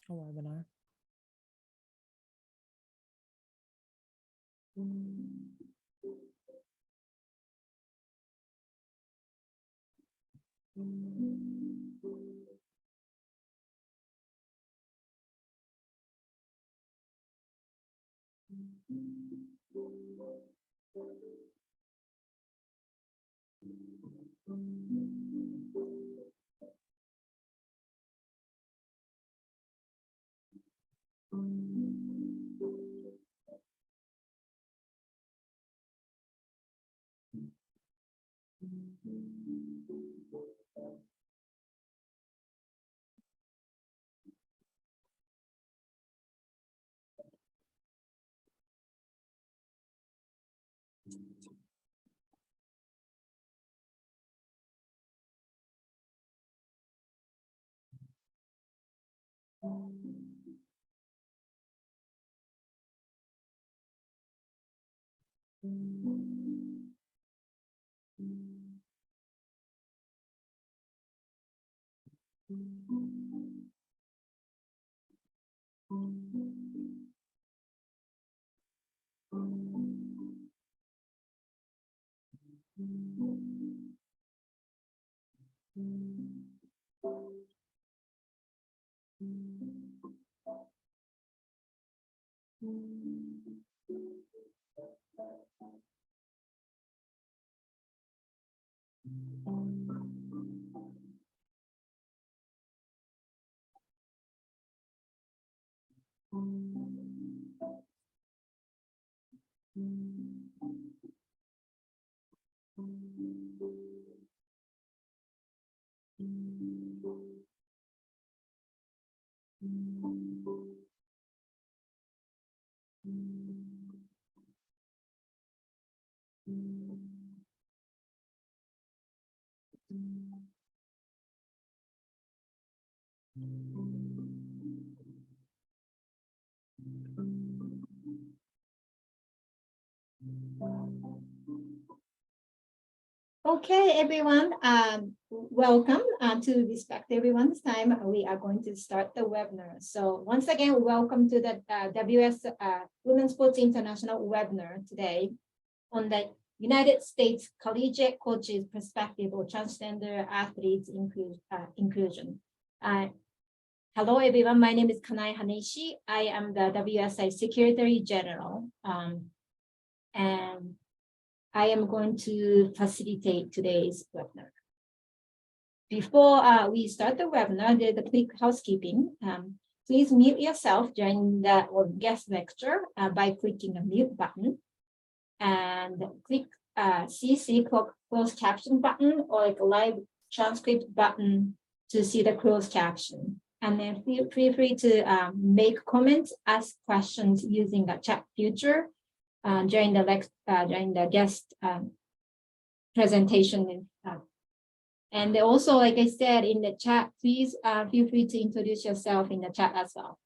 A webinar. Okay, everyone, welcome to Respect Everyone's Time. We are going to start the webinar. So once again, welcome to the Women's Sports International webinar today on the United States Collegiate Coaches Perspective of Transgender Athletes Inclusion. Hello, everyone. My name is Kanai Haneshi. I am the WSI Secretary General. And I am going to facilitate today's webinar. Before we start the webinar, there's a quick housekeeping. Please mute yourself during the guest lecture by clicking the mute button, and click CC closed caption button or like a live transcript button to see the closed caption. And then feel free to make comments, ask questions using the chat feature during the guest presentation. And also, like I said in the chat, please feel free to introduce yourself in the chat as well.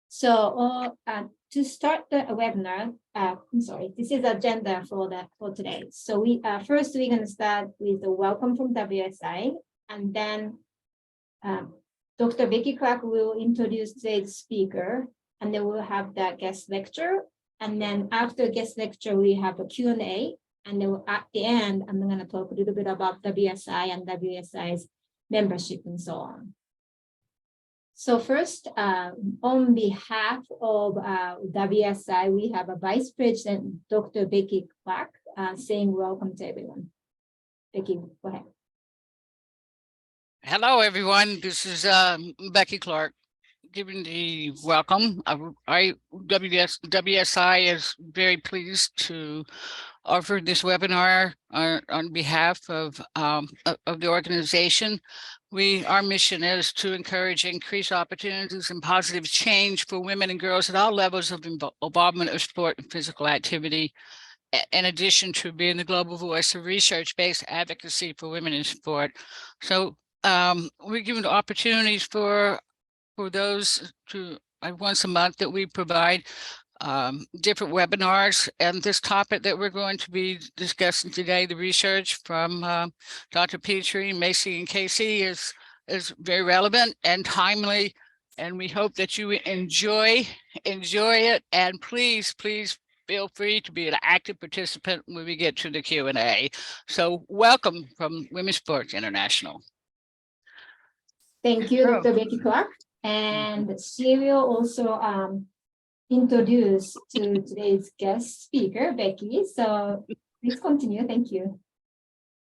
So to start the webinar, I'm sorry, this is the agenda for today. So first we're going to start with the welcome from WSI, and then Dr. Becky Clark will introduce today's speaker, and then we'll have the guest lecture. And then after guest lecture, we have a Q&A. And then at the end, I'm going to talk a little bit about WSI and WSI's membership and so on. So first, on behalf of WSI, we have a Vice President, Dr. Becky Clark, saying welcome to everyone. Becky, go ahead. Hello, everyone. This is Becky Clark giving the welcome. WSI is very pleased to offer this webinar on behalf of the organization. Our mission is to encourage increased opportunities and positive change for women and girls at all levels of involvement of sport and physical activity, in addition to being the global voice of research-based advocacy for women in sport. So we're giving opportunities for those to once a month that we provide different webinars, and this topic that we're going to be discussing today, the research from Dr. Petrie, Macy, and Casey is very relevant and timely, and we hope that you enjoy it, and please feel free to be an active participant when we get to the Q&A. So welcome from Women's Sports International. Thank you, Dr. Becky Clark. And she will also introduce to today's guest speaker, Becky. So please continue. Thank you.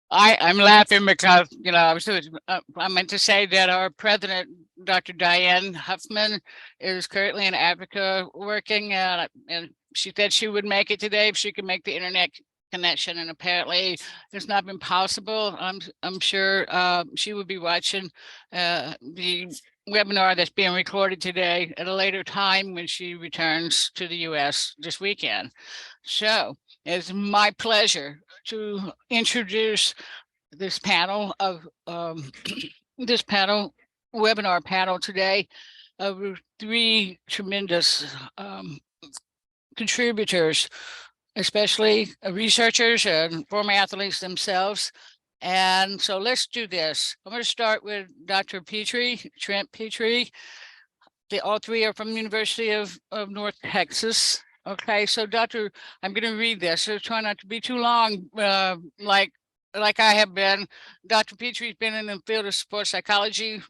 I'm laughing because, I meant to say that our president, Dr. Diane Huffman, is currently in Africa working, and she said she would make it today if she could make the internet connection, and apparently it's not been possible. I'm sure she will be watching the webinar that's being recorded today at a later time when she returns to the U.S. this weekend. So it's my pleasure to introduce this panel of webinar panel today of three tremendous contributors, especially researchers and former athletes themselves. And so let's do this. I'm going to start with Dr. Petrie, Trent Petrie. All three are from the University of North Texas. Okay, so I'm going to read this. So try not to be too long, like I have been. Dr. Petrie's been in the field of sports psychology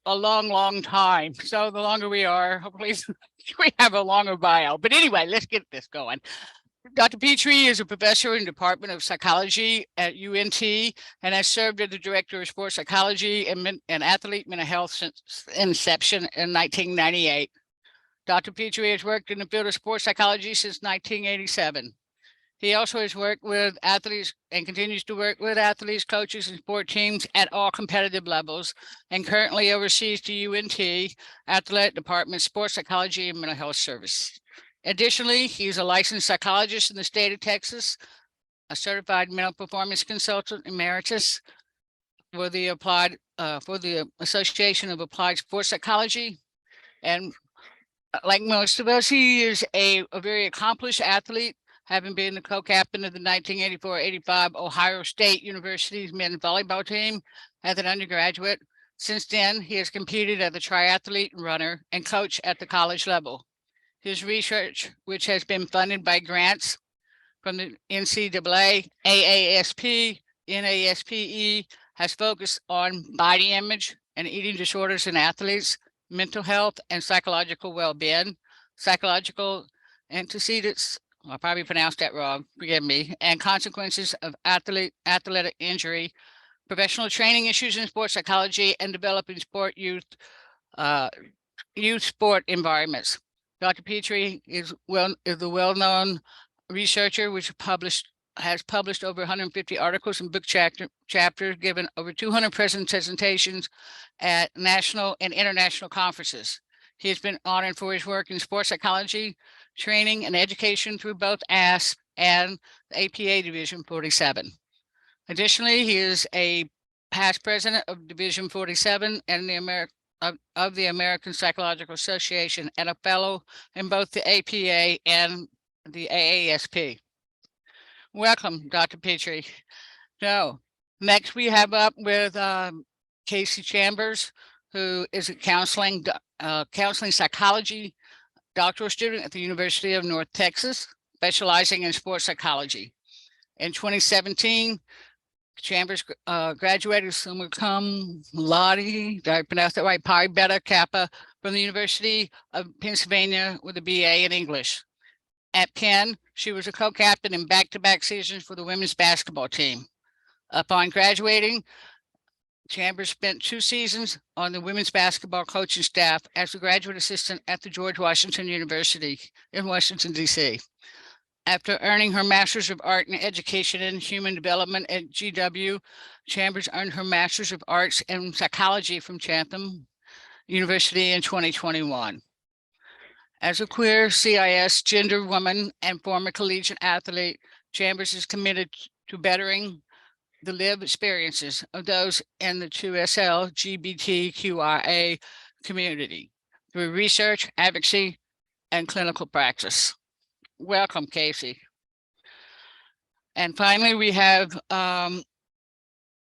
a long time. So the longer we are, hopefully we have a longer bio. But anyway, let's get this going. Dr. Petrie is a professor in the Department of Psychology at UNT and has served as the director of sports psychology and athlete mental health since inception in 1998. Dr. Petrie has worked in the field of sports psychology since 1987. He also has worked with athletes and continues to work with athletes, coaches, and sport teams at all competitive levels, and currently oversees the UNT Athletic Department Sports Psychology and Mental Health Service. Additionally, he's a licensed psychologist in the state of Texas, a certified mental performance consultant emeritus for the Association of Applied Sports Psychology. And like most of us, he is a very accomplished athlete, having been the co-captain of the 1984-85 Ohio State University's men's volleyball team as an undergraduate. Since then, he has competed as a triathlete and runner and coach at the college level. His research, which has been funded by grants from the NCAA, AASP, NASPE, has focused on body image and eating disorders in athletes, mental health and psychological well-being, psychological antecedents I probably pronounced that wrong, forgive me, and consequences of athletic injury, professional training issues in sports psychology, and developing youth sport environments. Dr. Petrie is the well-known researcher which has published over 150 articles and book chapters, given over 200 presentations at national and international conferences. He has been honored for his work in sports psychology, training, and education through both ASP and the APA Division 47. Additionally, he is a past president of Division 47 and of the American Psychological Association, and a fellow in both the APA and the AASP. Welcome, Dr. Petrie. So next we have up with Casey Chambers, who is a counseling psychology doctoral student at the University of North Texas, specializing in sports psychology. In 2017, Chambers graduated summa cum laude, did I pronounce that right? Pi Beta Kappa from the University of Pennsylvania with a BA in English. At Penn, she was a co-captain in back-to-back seasons for the women's basketball team. Upon graduating, Chambers spent 2 seasons on the women's basketball coaching staff as a graduate assistant at the George Washington University in Washington, D.C. After earning her Master's of Art in Education and Human Development at GW, Chambers earned her Master's of Arts in Psychology from Chatham University in 2021. As a queer CIS gender woman and former collegiate athlete, Chambers is committed to bettering the lived experiences of those in the 2SL LGBTQIA community through research, advocacy, and clinical practice. Welcome, Casey. And finally, we have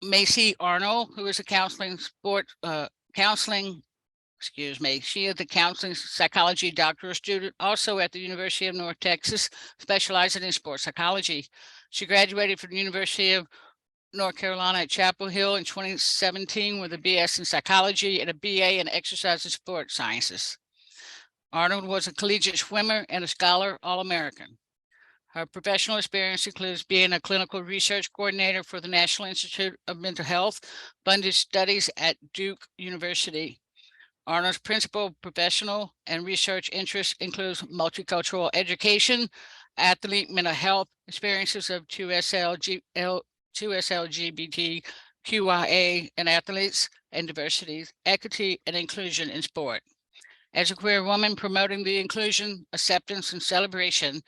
Macy Arnold, who is a she is the counseling psychology doctoral student, also at the University of North Texas, specializing in sports psychology. She graduated from the University of North Carolina at Chapel Hill in 2017 with a BS in psychology and a BA in exercise and sports sciences. Arnold was a collegiate swimmer and a scholar All-American. Her professional experience includes being a clinical research coordinator for the National Institute of Mental Health, funded studies at Duke University. Arnold's principal professional and research interests includes multicultural education, athlete mental health, experiences of 2SL LGBTQIA and athletes, and diversity, equity, and inclusion in sport. As a queer woman, promoting the inclusion, acceptance, and celebration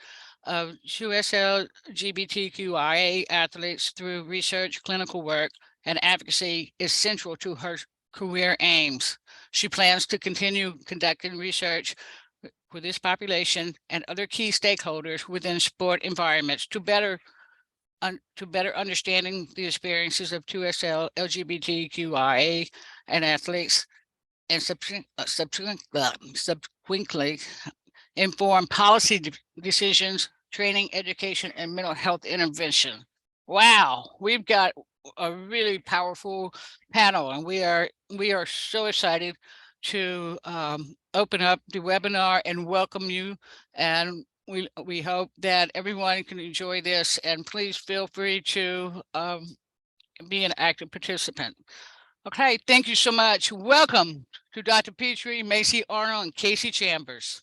of 2SL LGBTQIA athletes through research, clinical work, and advocacy is central to her career aims. She plans to continue conducting research for this population and other key stakeholders within sport environments to better understanding the experiences of 2SL LGBTQIA and athletes, and subsequently inform policy decisions, training, education, and mental health intervention. Wow, we've got a really powerful panel, and we are so excited to open up the webinar and welcome you. And we hope that everyone can enjoy this, and please feel free to be an active participant. Okay, thank you so much. Welcome to Dr. Petrie, Macy Arnold, and Casey Chambers.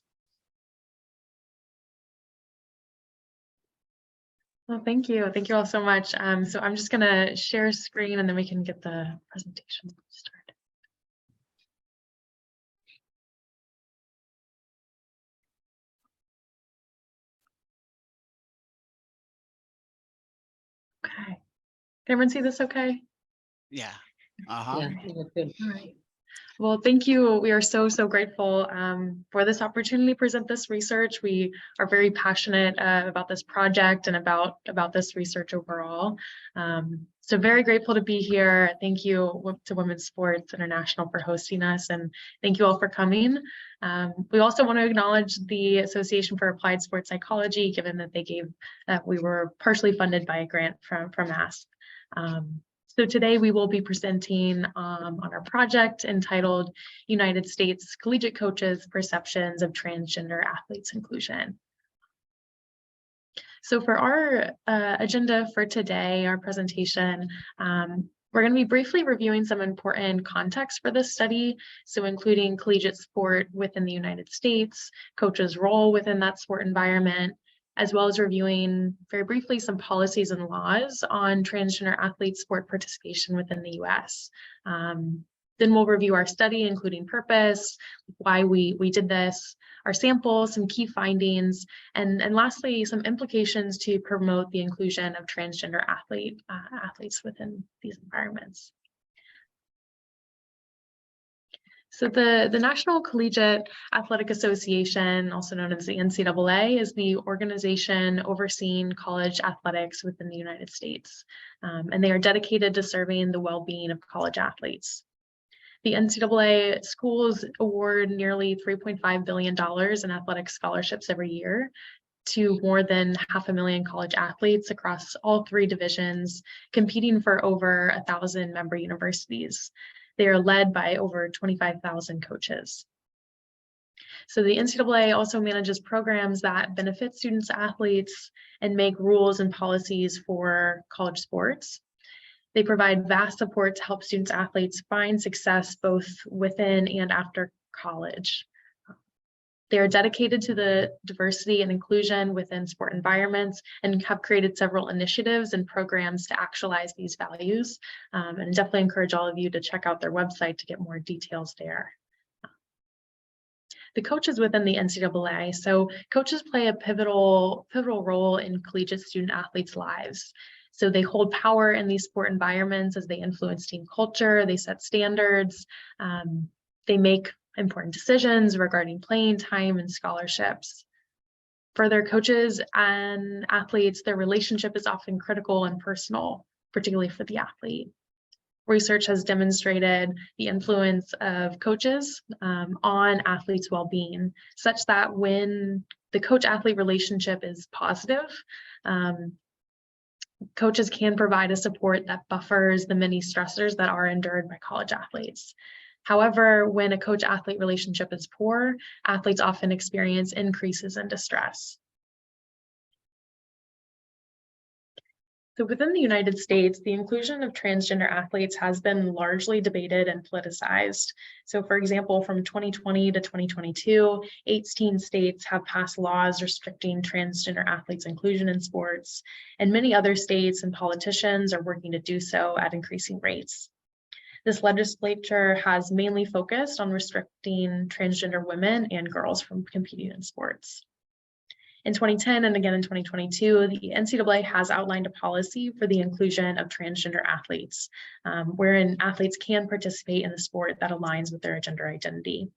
Well, thank you. Thank you all so much. So I'm just going to share screen and then we can get the presentation started. Okay. Can everyone see this okay? Yeah. Yeah, good. All right. Well, thank you. We are so grateful for this opportunity to present this research. We are very passionate about this project and about this research overall. So very grateful to be here. Thank you to Women's Sports International for hosting us, and thank you all for coming. We also want to acknowledge the Association for Applied Sports Psychology, given that we were partially funded by a grant from ASP. So today we will be presenting on our project entitled United States Collegiate Coaches' Perceptions of Transgender Athletes Inclusion. So for our agenda for today, our presentation, we're going to be briefly reviewing some important context for this study, so including collegiate sport within the United States, coaches' role within that sport environment, as well as reviewing very briefly some policies and laws on transgender athlete sport participation within the US. Then we'll review our study, including purpose, why we did this, our sample, some key findings, and lastly, some implications to promote the inclusion of transgender athletes within these environments. So the National Collegiate Athletic Association, also known as the NCAA, is the organization overseeing college athletics within the United States. And they are dedicated to serving the well-being of college athletes. The NCAA schools award nearly $3.5 billion in athletic scholarships every year to more than 500,000 college athletes across all 3 divisions, competing for over 1,000 member universities. They are led by over 25,000 coaches. So the NCAA also manages programs that benefit students, athletes, and make rules and policies for college sports. They provide vast support to help students, athletes find success both within and after college. They are dedicated to the diversity and inclusion within sport environments and have created several initiatives and programs to actualize these values. And definitely encourage all of you to check out their website to get more details there. The coaches within the NCAA. So coaches play a pivotal role in collegiate student athletes' lives. So they hold power in these sport environments as they influence team culture, they set standards, they make important decisions regarding playing time and scholarships. For their coaches and athletes, their relationship is often critical and personal, particularly for the athlete. Research has demonstrated the influence of coaches on athletes' well-being, such that when the coach-athlete relationship is positive, coaches can provide a support that buffers the many stressors that are endured by college athletes. However, when a coach-athlete relationship is poor, athletes often experience increases in distress. So within the United States, the inclusion of transgender athletes has been largely debated and politicized. So for example, from 2020 to 2022, 18 states have passed laws restricting transgender athletes' inclusion in sports, and many other states and politicians are working to do so at increasing rates. This legislature has mainly focused on restricting transgender women and girls from competing in sports. In 2010 and again in 2022, the NCAA has outlined a policy for the inclusion of transgender athletes, wherein athletes can participate in the sport that aligns with their gender identity.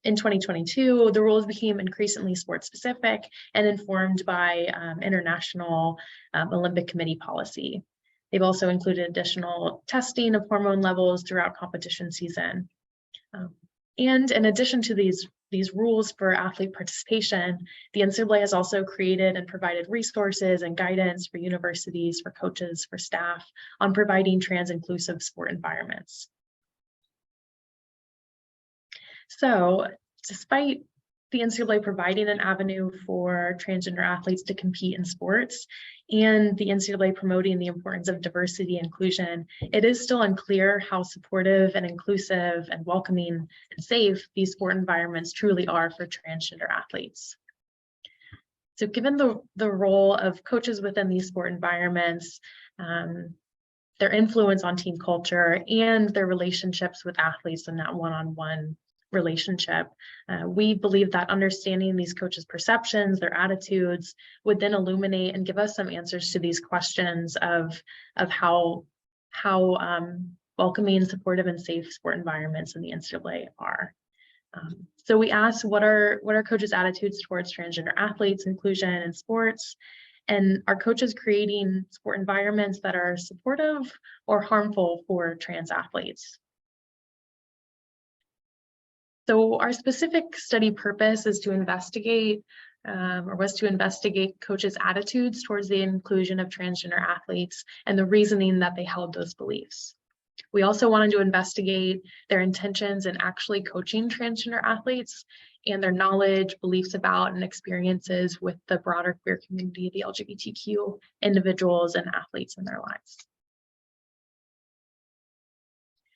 In 2022, the rules became increasingly sport-specific and informed by International Olympic Committee policy. They've also included additional testing of hormone levels throughout competition season. And in addition to these rules for athlete participation, the NCAA has also created and provided resources and guidance for universities, for coaches, for staff on providing trans-inclusive sport environments. So despite the NCAA providing an avenue for transgender athletes to compete in sports and the NCAA promoting the importance of diversity and inclusion, it is still unclear how supportive and inclusive and welcoming and safe these sport environments truly are for transgender athletes. So given the role of coaches within these sport environments, their influence on team culture and their relationships with athletes in that one-on-one relationship, we believe that understanding these coaches' perceptions, their attitudes, would then illuminate and give us some answers to these questions of how welcoming, supportive, and safe sport environments in the NCAA are. So we asked, what are coaches' attitudes towards transgender athletes, inclusion in sports, and are coaches creating sport environments that are supportive or harmful for trans athletes? So our specific study purpose is to investigate, was to investigate coaches' attitudes towards the inclusion of transgender athletes and the reasoning that they held those beliefs. We also wanted to investigate their intentions in actually coaching transgender athletes and their knowledge, beliefs about, and experiences with the broader queer community, the LGBTQ individuals and athletes in their lives.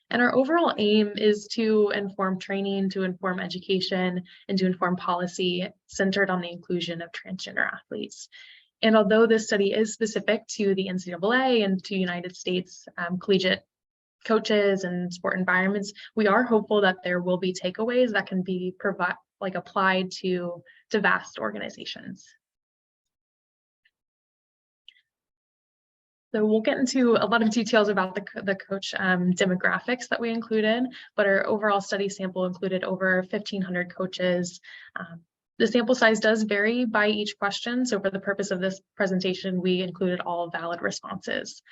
And our overall aim is to inform training, to inform education, and to inform policy centered on the inclusion of transgender athletes. And although this study is specific to the NCAA and to United States collegiate coaches and sport environments, we are hopeful that there will be takeaways that can be applied to vast organizations. So we'll get into a lot of details about the coach demographics that we included, but our overall study sample included over 1,500 coaches. The sample size does vary by each question. So for the purpose of this presentation, we included all valid responses.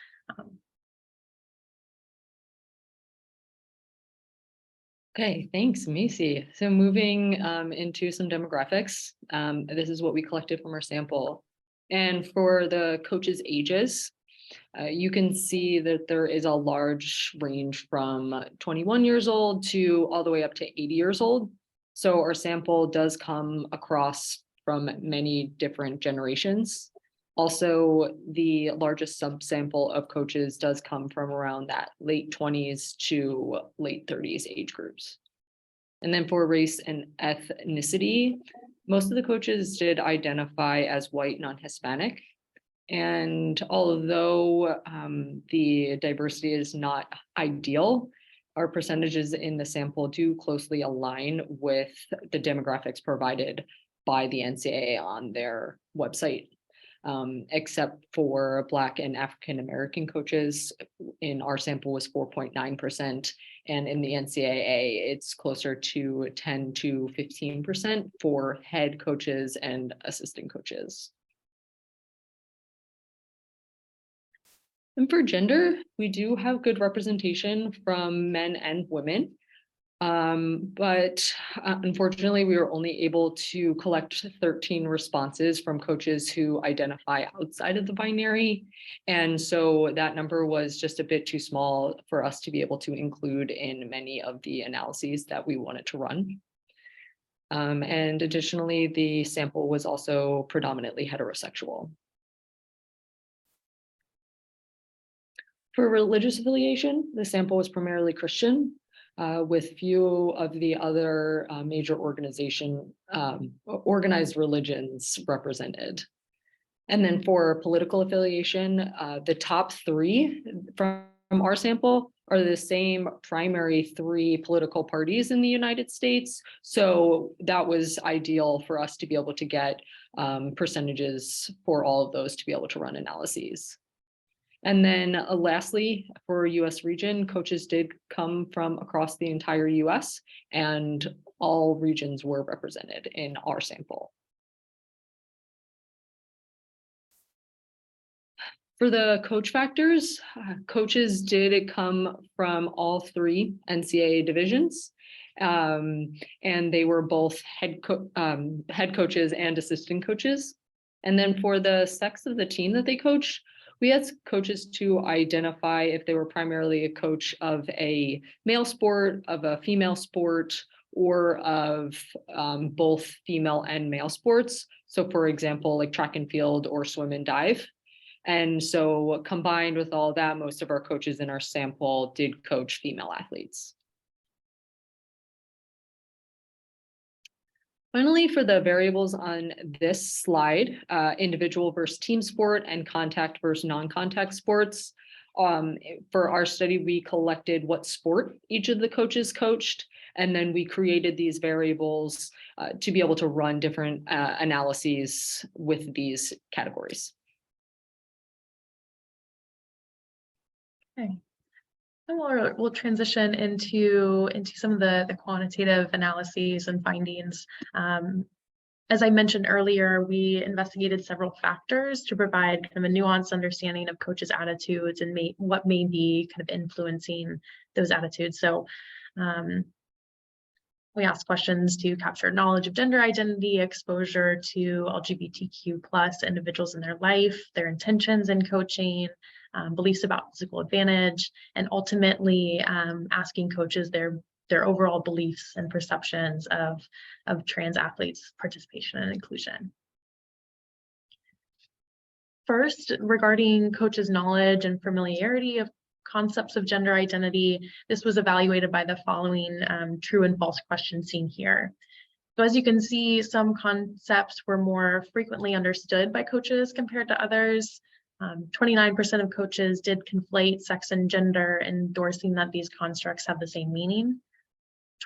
Okay, thanks, Macy. So moving into some demographics, this is what we collected from our sample. And for the coaches' ages, you can see that there is a large range from 21 years old to all the way up to 80 years old. So our sample does come across from many different generations. Also, the largest subsample of coaches does come from around that late 20s to late 30s age groups. And then for race and ethnicity, most of the coaches did identify as white, non-Hispanic. And although the diversity is not ideal, our percentages in the sample do closely align with the demographics provided by the NCAA on their website. Except for Black and African American coaches, in our sample was 4.9%, and in the NCAA, it's closer to 10 to 15% for head coaches and assistant coaches. And for gender, we do have good representation from men and women. But unfortunately, we were only able to collect 13 responses from coaches who identify outside of the binary. And so that number was just a bit too small for us to be able to include in many of the analyses that we wanted to run. And additionally, the sample was also predominantly heterosexual. For religious affiliation, the sample was primarily Christian, with few of the other major organized religions represented. And then for political affiliation, the top three from our sample are the same primary three political parties in the United States. So that was ideal for us to be able to get percentages for all of those to be able to run analyses. And then lastly, for US region, coaches did come from across the entire US, and all regions were represented in our sample. For the coach factors, coaches did come from all three NCAA divisions, and they were both head coaches and assistant coaches. And then for the sex of the team that they coached, we asked coaches to identify if they were primarily a coach of a male sport, of a female sport, or of both female and male sports. So for example, like track and field or swim and dive. And so combined with all that, most of our coaches in our sample did coach female athletes. Finally, for the variables on this slide, individual versus team sport and contact versus non-contact sports. For our study, we collected what sport each of the coaches coached, and then we created these variables to be able to run different analyses with these categories. Okay. And we'll transition into some of the quantitative analyses and findings. As I mentioned earlier, we investigated several factors to provide kind of a nuanced understanding of coaches' attitudes and what may be kind of influencing those attitudes. So we asked questions to capture knowledge of gender identity, exposure to LGBTQ+ individuals in their life, their intentions in coaching, beliefs about physical advantage, and ultimately asking coaches their their overall beliefs and perceptions of trans athletes' participation and inclusion. First, regarding coaches' knowledge and familiarity of concepts of gender identity, this was evaluated by the following true and false questions seen here. So as you can see, some concepts were more frequently understood by coaches compared to others. 29% of coaches did conflate sex and gender, endorsing that these constructs have the same meaning.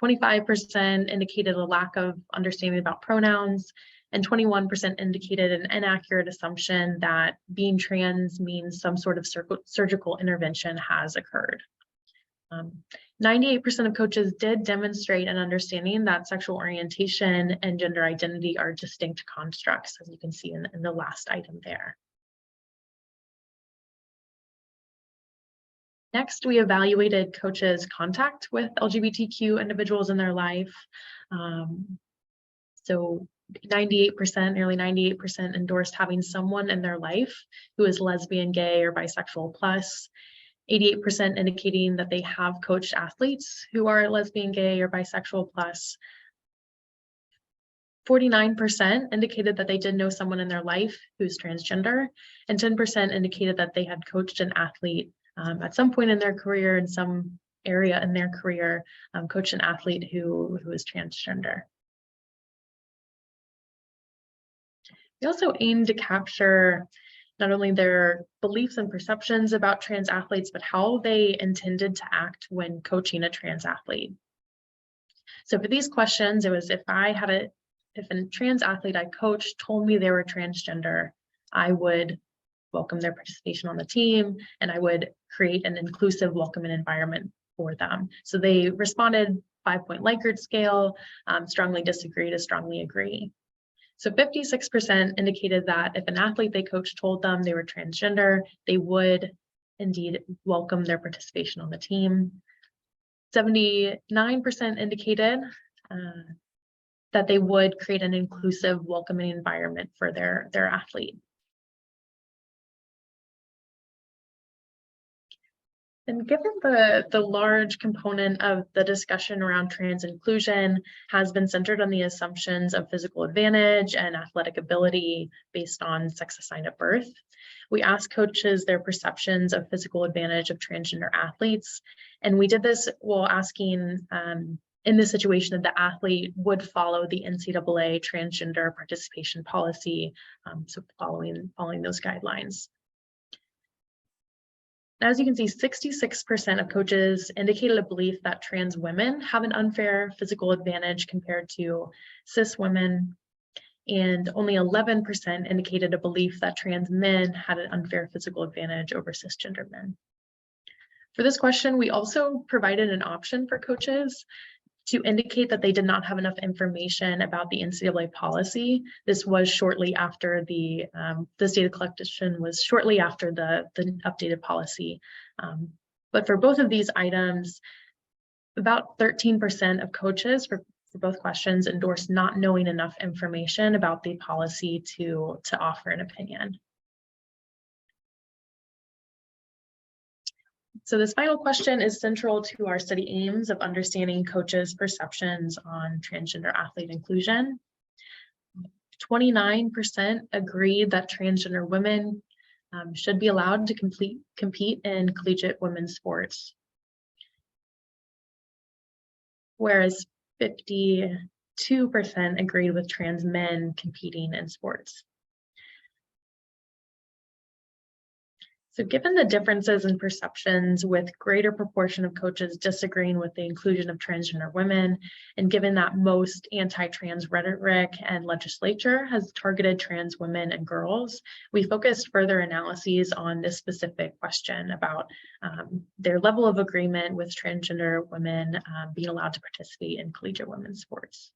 25% indicated a lack of understanding about pronouns, and 21% indicated an inaccurate assumption that being trans means some sort of surgical intervention has occurred. 98% of coaches did demonstrate an understanding that sexual orientation and gender identity are distinct constructs, as you can see in the last item there. Next, we evaluated coaches' contact with LGBTQ individuals in their life. So 98%, nearly 98% endorsed having someone in their life who is lesbian, gay, or bisexual plus. 88% indicating that they have coached athletes who are lesbian, gay, or bisexual plus. 49% indicated that they did know someone in their life who's transgender, and 10% indicated that they had coached an athlete at some point in their career, in some area in their career, coached an athlete who is transgender. We also aim to capture not only their beliefs and perceptions about trans athletes, but how they intended to act when coaching a trans athlete. So for these questions, it was if a trans athlete I coached told me they were transgender, I would welcome their participation on the team, and I would create an inclusive, welcoming environment for them. So they responded 5-point Likert scale, strongly disagree to strongly agree. So 56% indicated that if an athlete they coached told them they were transgender, they would indeed welcome their participation on the team. 79% indicated that they would create an inclusive, welcoming environment for their athlete. And given the large component of the discussion around trans inclusion has been centered on the assumptions of physical advantage and athletic ability based on sex assigned at birth, we asked coaches their perceptions of physical advantage of transgender athletes. And we did this while asking, in this situation, that the athlete would follow the NCAA transgender participation policy, so following those guidelines. As you can see, 66% of coaches indicated a belief that trans women have an unfair physical advantage compared to cis women, and only 11% indicated a belief that trans men had an unfair physical advantage over cisgender men. For this question, we also provided an option for coaches to indicate that they did not have enough information about the NCAA policy. This was shortly after this data collection was shortly after the updated policy. But for both of these items, about 13% of coaches for both questions endorsed not knowing enough information about the policy to offer an opinion. So this final question is central to our study aims of understanding coaches' perceptions on transgender athlete inclusion. 29% agreed that transgender women should be allowed to compete in collegiate women's sports, whereas 52% agreed with trans men competing in sports. So given the differences in perceptions, with greater proportion of coaches disagreeing with the inclusion of transgender women, and given that most anti-trans rhetoric and legislature has targeted trans women and girls, we focused further analyses on this specific question about their level of agreement with transgender women being allowed to participate in collegiate women's sports.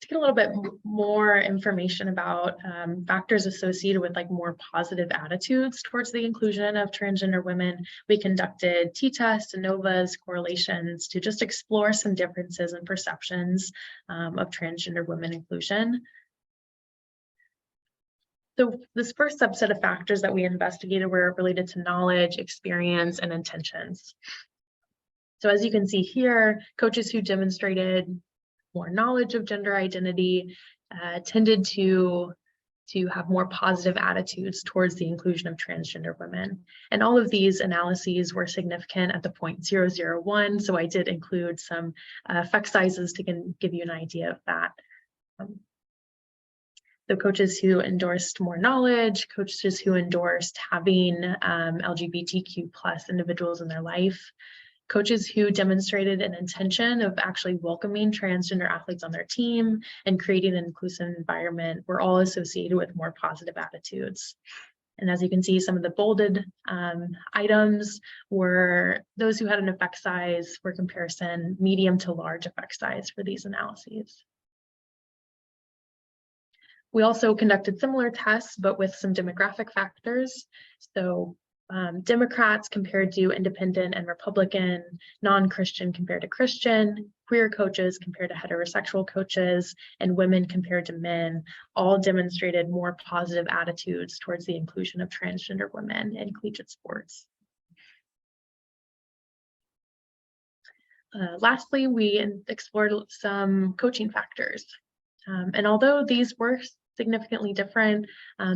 To get a little bit more information about factors associated with more positive attitudes towards the inclusion of transgender women, we conducted t-tests, ANOVAs, correlations to just explore some differences in perceptions of transgender women inclusion. So this first subset of factors that we investigated were related to knowledge, experience, and intentions. So as you can see here, coaches who demonstrated more knowledge of gender identity tended to have more positive attitudes towards the inclusion of transgender women. And all of these analyses were significant at the point 001. So I did include some effect sizes to give you an idea of that. So coaches who endorsed more knowledge, coaches who endorsed having LGBTQ+ individuals in their life, coaches who demonstrated an intention of actually welcoming transgender athletes on their team and creating an inclusive environment were all associated with more positive attitudes. And as you can see, some of the bolded items were those who had an effect size for comparison, medium to large effect size for these analyses. We also conducted similar tests, but with some demographic factors. So Democrats compared to independent and Republican, non-Christian compared to Christian, queer coaches compared to heterosexual coaches, and women compared to men, all demonstrated more positive attitudes towards the inclusion of transgender women in collegiate sports. Lastly, we explored some coaching factors. And although these were significantly different,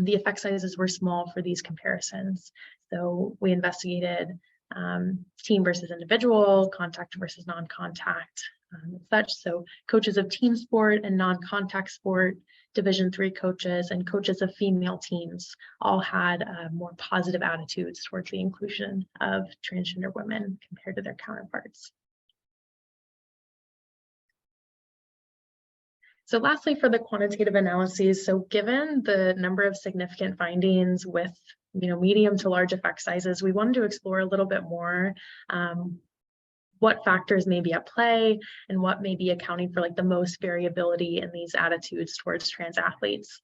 the effect sizes were small for these comparisons. So we investigated team versus individual, contact versus non-contact, such. So coaches of team sport and non-contact sport, Division III coaches, and coaches of female teams all had more positive attitudes towards the inclusion of transgender women compared to their counterparts. So lastly, for the quantitative analyses, so given the number of significant findings with medium to large effect sizes, we wanted to explore a little bit more what factors may be at play and what may be accounting for the most variability in these attitudes towards trans athletes.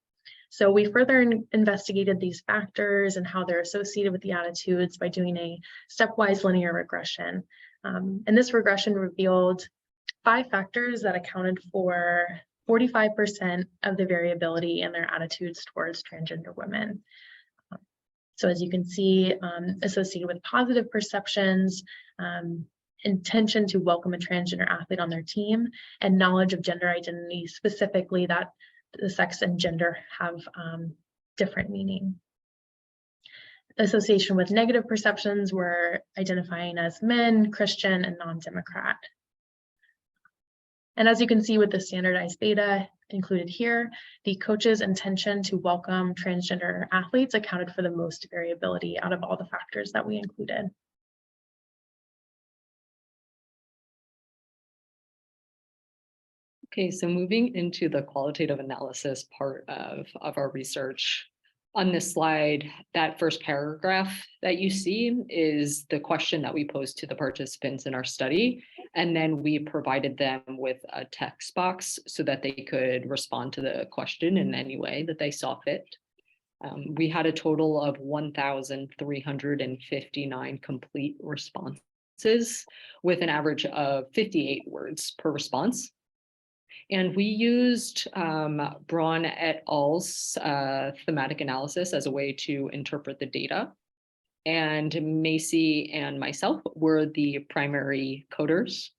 So we further investigated these factors and how they're associated with the attitudes by doing a stepwise linear regression. And this regression revealed 5 factors that accounted for 45% of the variability in their attitudes towards transgender women. So as you can see, associated with positive perceptions, intention to welcome a transgender athlete on their team, and knowledge of gender identity, specifically that the sex and gender have different meaning. Association with negative perceptions were identifying as men, Christian, and non-Democrat. And as you can see with the standardized data included here, the coach's intention to welcome transgender athletes accounted for the most variability out of all the factors that we included. Okay, so moving into the qualitative analysis part of our research. On this slide, that first paragraph that you see is the question that we posed to the participants in our study. And then we provided them with a text box so that they could respond to the question in any way that they saw fit. We had a total of 1,359 complete responses with an average of 58 words per response. And we used Braun et al.'s thematic analysis as a way to interpret the data. And Macy and myself were the primary coders.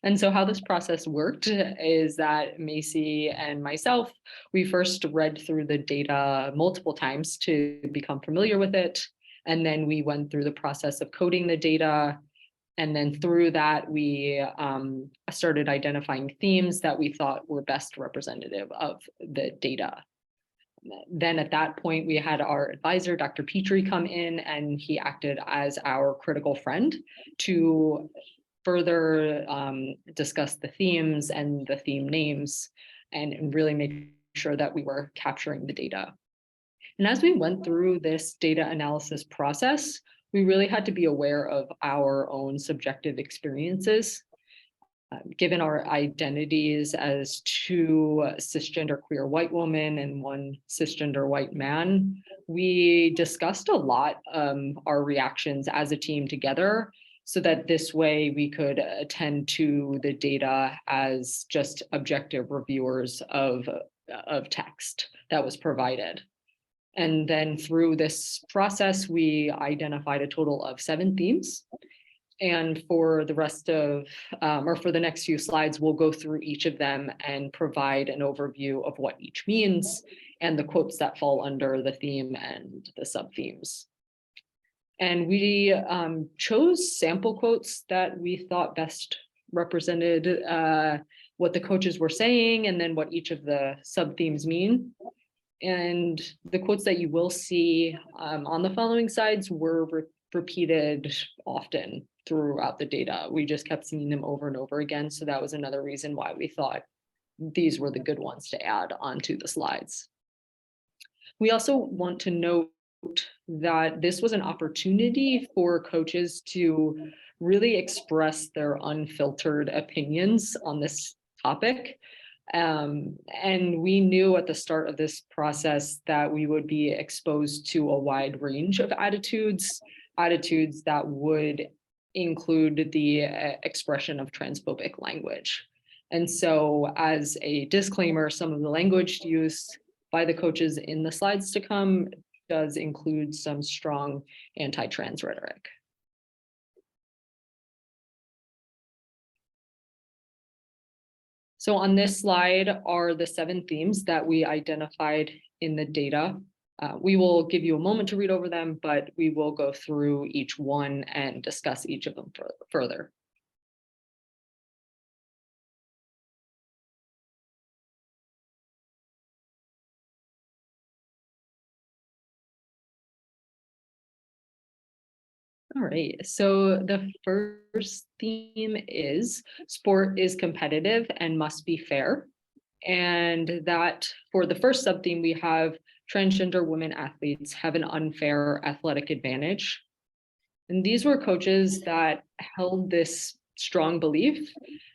And so how this process worked is that Macy and myself, we first read through the data multiple times to become familiar with it. And then we went through the process of coding the data. And then through that, we started identifying themes that we thought were best representative of the data. Then at that point, we had our advisor, Dr. Petrie, come in, and he acted as our critical friend to further discuss the themes and the theme names and really make sure that we were capturing the data. And as we went through this data analysis process, we really had to be aware of our own subjective experiences. Given our identities as 2 cisgender queer white women and 1 cisgender white man, we discussed a lot our reactions as a team together so that this way we could attend to the data as just objective reviewers of text that was provided. And then through this process, we identified a total of 7 themes. And for the rest of, or for the next few slides, we'll go through each of them and provide an overview of what each means and the quotes that fall under the theme and the sub-themes. And we chose sample quotes that we thought best represented what the coaches were saying and then what each of the sub-themes mean. And the quotes that you will see on the following slides were repeated often throughout the data. We just kept seeing them over and over again. So that was another reason why we thought these were the good ones to add onto the slides. We also want to note that this was an opportunity for coaches to really express their unfiltered opinions on this topic. And we knew at the start of this process that we would be exposed to a wide range of attitudes that would include the expression of transphobic language. And so as a disclaimer, some of the language used by the coaches in the slides to come does include some strong anti-trans rhetoric. So on this slide are the 7 themes that we identified in the data. We will give you a moment to read over them, but we will go through each one and discuss each of them further. All right, so the first theme is sport is competitive and must be fair. And that for the first sub-theme, we have transgender women athletes have an unfair athletic advantage. And these were coaches that held this strong belief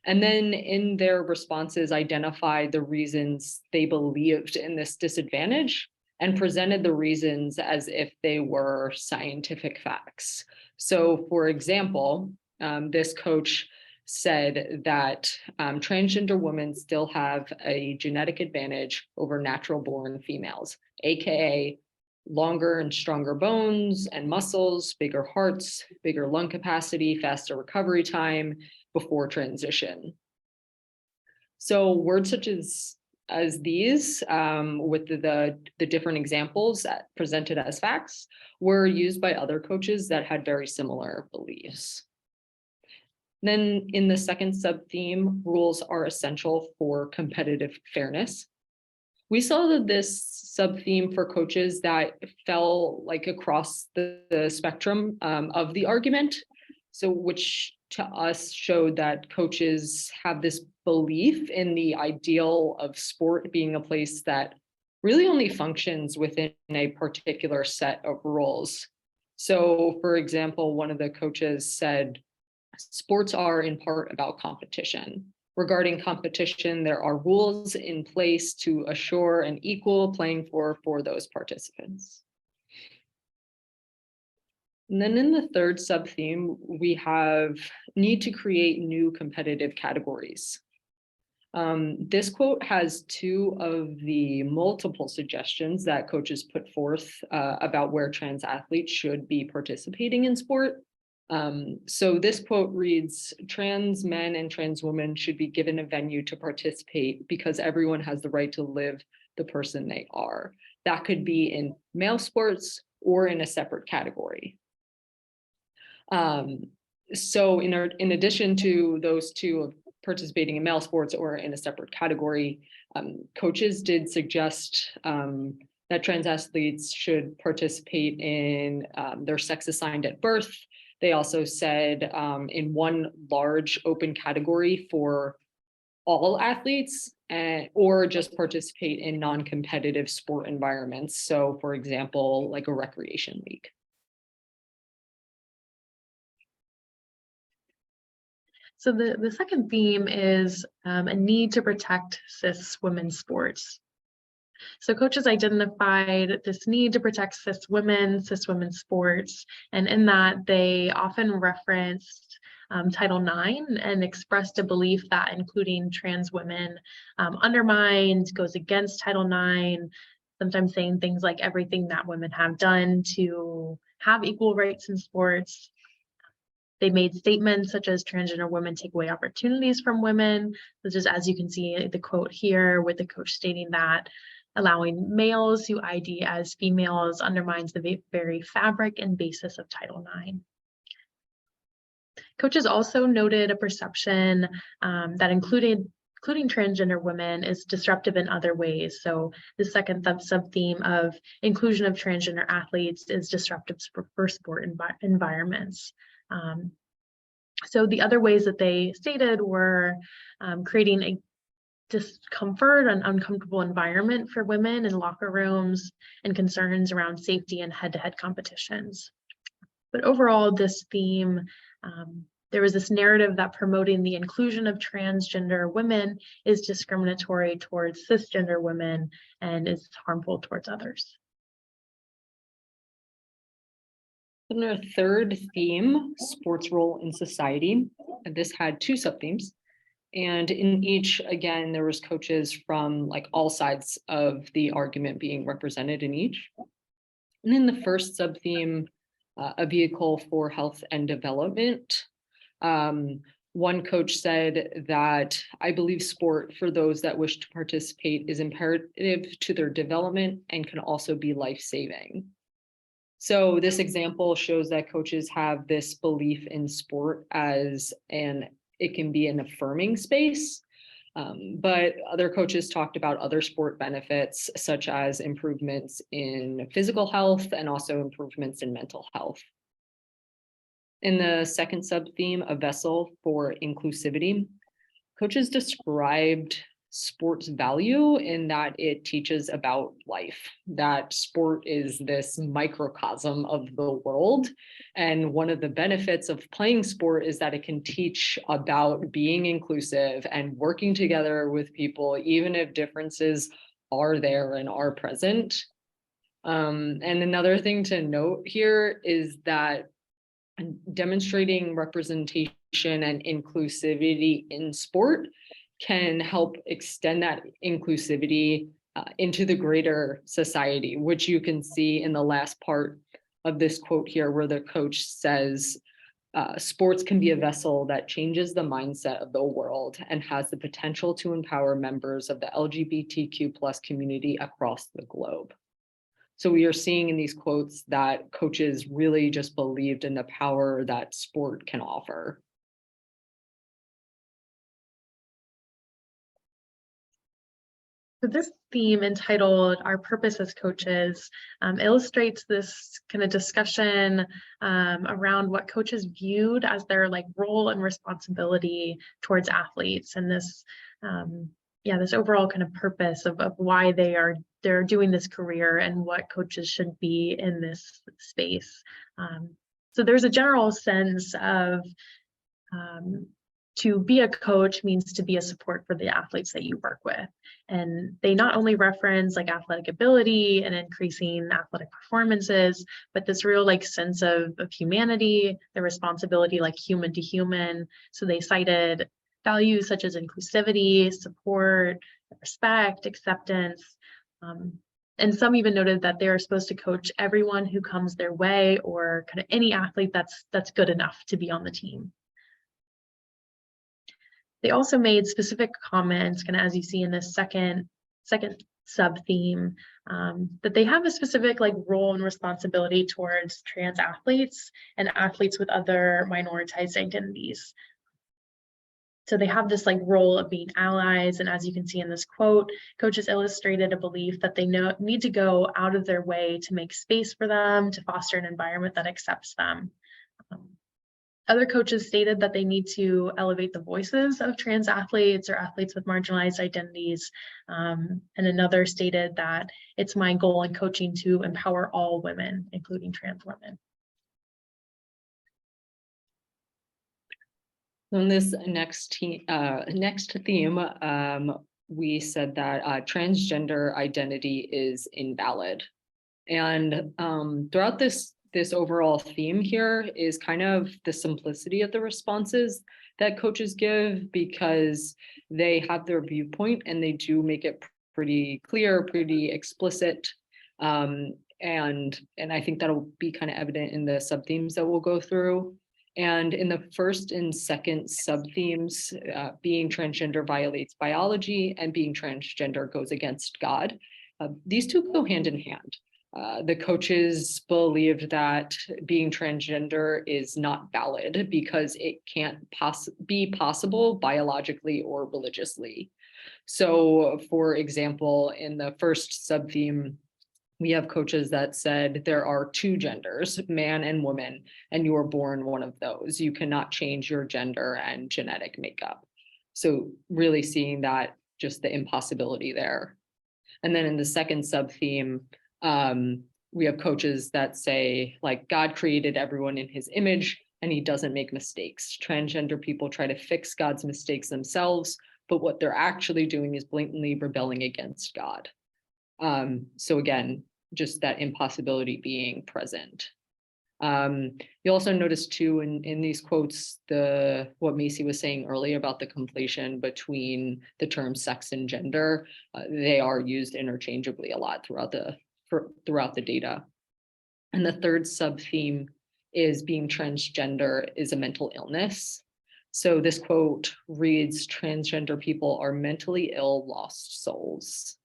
and then in their responses identified the reasons they believed in this disadvantage and presented the reasons as if they were scientific facts. So for example, this coach said that transgender women still have a genetic advantage over natural born females, AKA longer and stronger bones and muscles, bigger hearts, bigger lung capacity, faster recovery time before transition. So words such as these, with the different examples that presented as facts, were used by other coaches that had very similar beliefs. Then in the second sub-theme, rules are essential for competitive fairness. We saw that this sub-theme for coaches that fell like across the spectrum of the argument. So which to us showed that coaches have this belief in the ideal of sport being a place that really only functions within a particular set of rules. So for example, one of the coaches said, sports are in part about competition. Regarding competition, there are rules in place to assure an equal playing floor for those participants. And then in the third sub-theme, we have need to create new competitive categories. This quote has 2 of the multiple suggestions that coaches put forth about where trans athletes should be participating in sport. So this quote reads, trans men and trans women should be given a venue to participate because everyone has the right to live the person they are. That could be in male sports or in a separate category. So in addition to those 2 of participating in male sports or in a separate category, coaches did suggest that trans athletes should participate in their sex assigned at birth. They also said in one large open category for all athletes or just participate in non-competitive sport environments. So for example, like a recreation league. So the second theme is a need to protect cis women's sports. So coaches identified this need to protect cis women's sports, and in that they often referenced Title IX and expressed a belief that including trans women undermines, goes against Title IX, sometimes saying things like everything that women have done to have equal rights in sports. They made statements such as transgender women take away opportunities from women, such as you can see the quote here with the coach stating that allowing males who ID as females undermines the very fabric and basis of Title IX. Coaches also noted a perception that including transgender women is disruptive in other ways. So the second sub-theme of inclusion of transgender athletes is disruptive for sport environments. So the other ways that they stated were creating a discomfort and uncomfortable environment for women in locker rooms and concerns around safety and head-to-head competitions. But overall, this theme, there was this narrative that promoting the inclusion of transgender women is discriminatory towards cisgender women and is harmful towards others. And our third theme, sports role in society. And this had two sub-themes. And in each, again, there was coaches from like all sides of the argument being represented in each. And in the first sub-theme, a vehicle for health and development. One coach said that I believe sport for those that wish to participate is imperative to their development and can also be life-saving. So this example shows that coaches have this belief in sport as it can be an affirming space. But other coaches talked about other sport benefits, such as improvements in physical health and also improvements in mental health. In the second sub-theme, a vessel for inclusivity, coaches described sport's value in that it teaches about life, that sport is this microcosm of the world. And one of the benefits of playing sport is that it can teach about being inclusive and working together with people, even if differences are there and are present. And another thing to note here is that demonstrating representation and inclusivity in sport can help extend that inclusivity into the greater society, which you can see in the last part of this quote here, where the coach says, sports can be a vessel that changes the mindset of the world and has the potential to empower members of the LGBTQ+ community across the globe. So we are seeing in these quotes that coaches really just believed in the power that sport can offer. So this theme entitled Our Purpose as Coaches illustrates this kind of discussion around what coaches viewed as their like role and responsibility towards athletes, and this this overall kind of purpose of why they're doing this career and what coaches should be in this space. So there's a general sense of to be a coach means to be a support for the athletes that you work with. And they not only reference like athletic ability and increasing athletic performances, but this real like sense of humanity, the responsibility like human to human. So they cited values such as inclusivity, support, respect, acceptance. And some even noted that they are supposed to coach everyone who comes their way, or kind of any athlete that's good enough to be on the team. They also made specific comments, kind of as you see in this second sub-theme, that they have a specific like role and responsibility towards trans athletes and athletes with other minoritized identities. So they have this like role of being allies, and as you can see in this quote, coaches illustrated a belief that they need to go out of their way to make space for them, to foster an environment that accepts them. Other coaches stated that they need to elevate the voices of trans athletes or athletes with marginalized identities. And another stated that it's my goal in coaching to empower all women, including trans women. On this next theme, we said that transgender identity is invalid. And throughout this overall theme here is kind of the simplicity of the responses that coaches give, because they have their viewpoint and they do make it pretty clear, pretty explicit. And I think that'll be kind of evident in the sub-themes that we'll go through. And in the first and second sub-themes, being transgender violates biology and being transgender goes against God. These two go hand in hand. The coaches believed that being transgender is not valid because it can't be possible biologically or religiously. So, for example, in the first sub-theme, we have coaches that said there are two genders, man and woman, and you were born one of those. You cannot change your gender and genetic makeup. So really seeing that, just the impossibility there. And then in the second sub-theme, we have coaches that say, like, God created everyone in his image and he doesn't make mistakes. Transgender people try to fix God's mistakes themselves, but what they're actually doing is blatantly rebelling against God. So again, just that impossibility being present. You also notice too in these quotes, what Macy was saying earlier about the conflation between the terms sex and gender. They are used interchangeably a lot throughout the data. And the third sub-theme is being transgender is a mental illness. So this quote reads, transgender people are mentally ill, lost souls.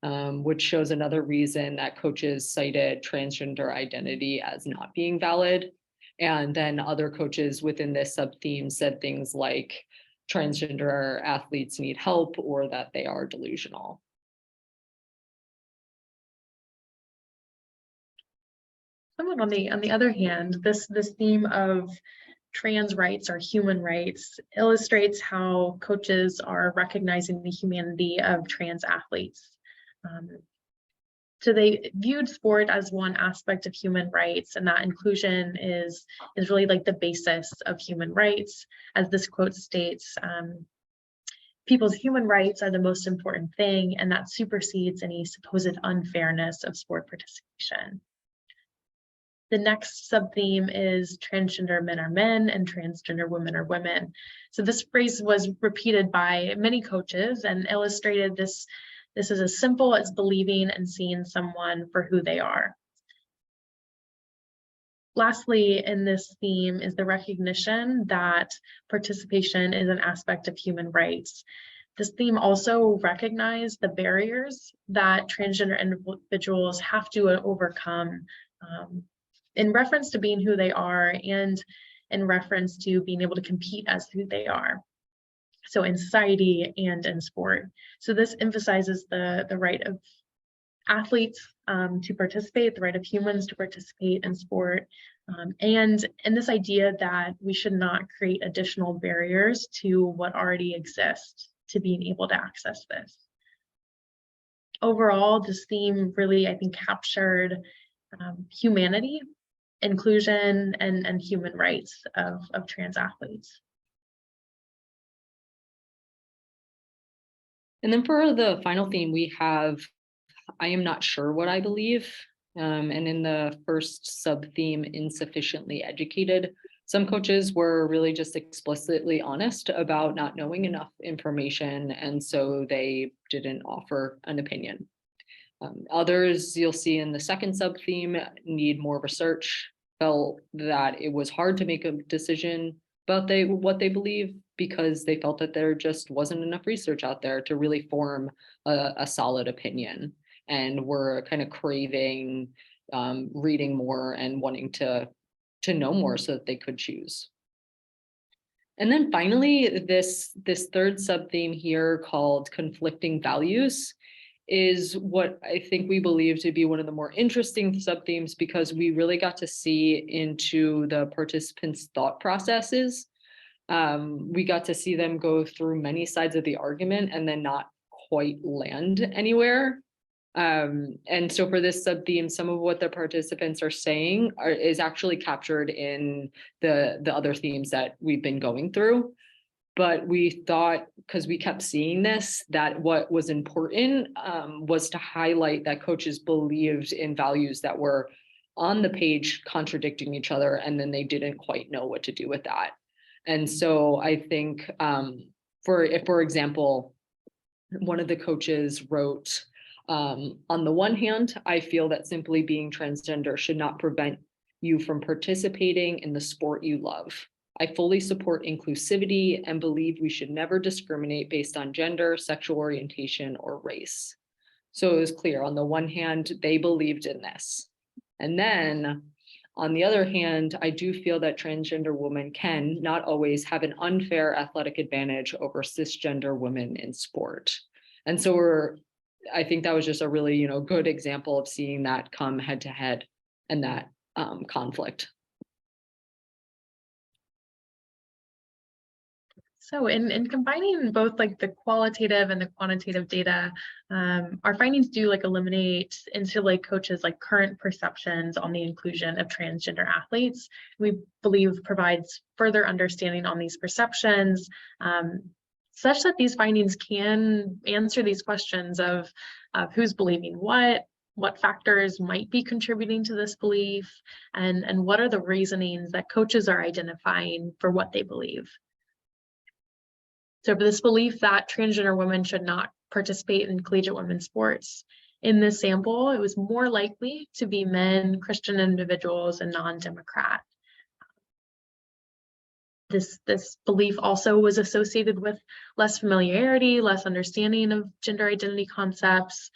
Which shows another reason that coaches cited transgender identity as not being valid. And then other coaches within this sub-theme said things like transgender athletes need help or that they are delusional. Somewhat on the other hand, this theme of trans rights or human rights illustrates how coaches are recognizing the humanity of trans athletes. So they viewed sport as one aspect of human rights, and that inclusion is really like the basis of human rights. As this quote states, people's human rights are the most important thing, and that supersedes any supposed unfairness of sport participation. The next sub-theme is transgender men are men and transgender women are women. So this phrase was repeated by many coaches and illustrated this is as simple as believing and seeing someone for who they are. Lastly, in this theme is the recognition that participation is an aspect of human rights. This theme also recognized the barriers that transgender individuals have to overcome in reference to being who they are and in reference to being able to compete as who they are. So in society and in sport. So this emphasizes the right of athletes to participate, the right of humans to participate in sport, and this idea that we should not create additional barriers to what already exists to being able to access this. Overall, this theme really, I think, captured humanity, inclusion, and human rights of trans athletes. And then for the final theme, we have, I am not sure what I believe. And in the first sub-theme, insufficiently educated, some coaches were really just explicitly honest about not knowing enough information, and so they didn't offer an opinion. Others you'll see in the second sub-theme need more research, felt that it was hard to make a decision about what they believe because they felt that there just wasn't enough research out there to really form a solid opinion, and were kind of craving reading more and wanting to know more so that they could choose. And then finally, this third sub-theme here called conflicting values is what I think we believe to be one of the more interesting sub-themes, because we really got to see into the participants' thought processes. We got to see them go through many sides of the argument and then not quite land anywhere. And so for this sub-theme, some of what the participants are saying is actually captured in the other themes that we've been going through. But we thought, because we kept seeing this, that what was important was to highlight that coaches believed in values that were on the page contradicting each other, and then they didn't quite know what to do with that. And so I think, for example, one of the coaches wrote, on the one hand, I feel that simply being transgender should not prevent you from participating in the sport you love. I fully support inclusivity and believe we should never discriminate based on gender, sexual orientation, or race. So it was clear, on the one hand, they believed in this. And then on the other hand, I do feel that transgender women can not always have an unfair athletic advantage over cisgender women in sport. And so I think that was just a really, good example of seeing that come head to head and that conflict. So in combining both like the qualitative and the quantitative data, our findings do eliminate NCAA coaches current perceptions on the inclusion of transgender athletes. We believe provides further understanding on these perceptions, such that these findings can answer these questions of who's believing what factors might be contributing to this belief, and what are the reasonings that coaches are identifying for what they believe. So for this belief that transgender women should not participate in collegiate women's sports, in this sample, it was more likely to be men, Christian individuals, and non-Democrat. This belief also was associated with less familiarity, less understanding of gender identity concepts.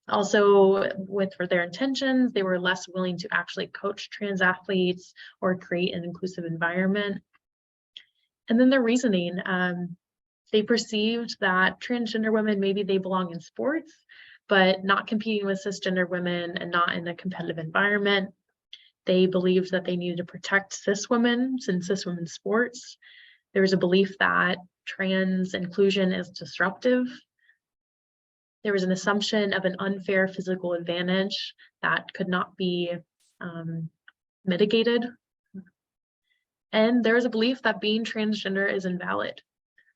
Also, for their intentions, they were less willing to actually coach trans athletes or create an inclusive environment. And then their reasoning, they perceived that transgender women, maybe they belong in sports, but not competing with cisgender women and not in a competitive environment. They believed that they needed to protect cis women in cis women's sports. There was a belief that trans inclusion is disruptive. There was an assumption of an unfair physical advantage that could not be mitigated. And there was a belief that being transgender is invalid,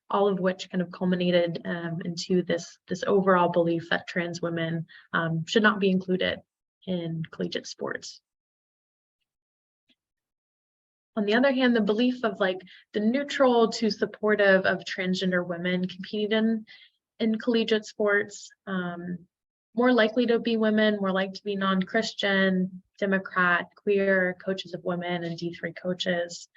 all of which kind of culminated into this overall belief that trans women should not be included in collegiate sports. On the other hand, the belief of the neutral to supportive of transgender women competing in collegiate sports, more likely to be women, more likely to be non-Christian, Democrat, queer, coaches of women, and D3 coaches.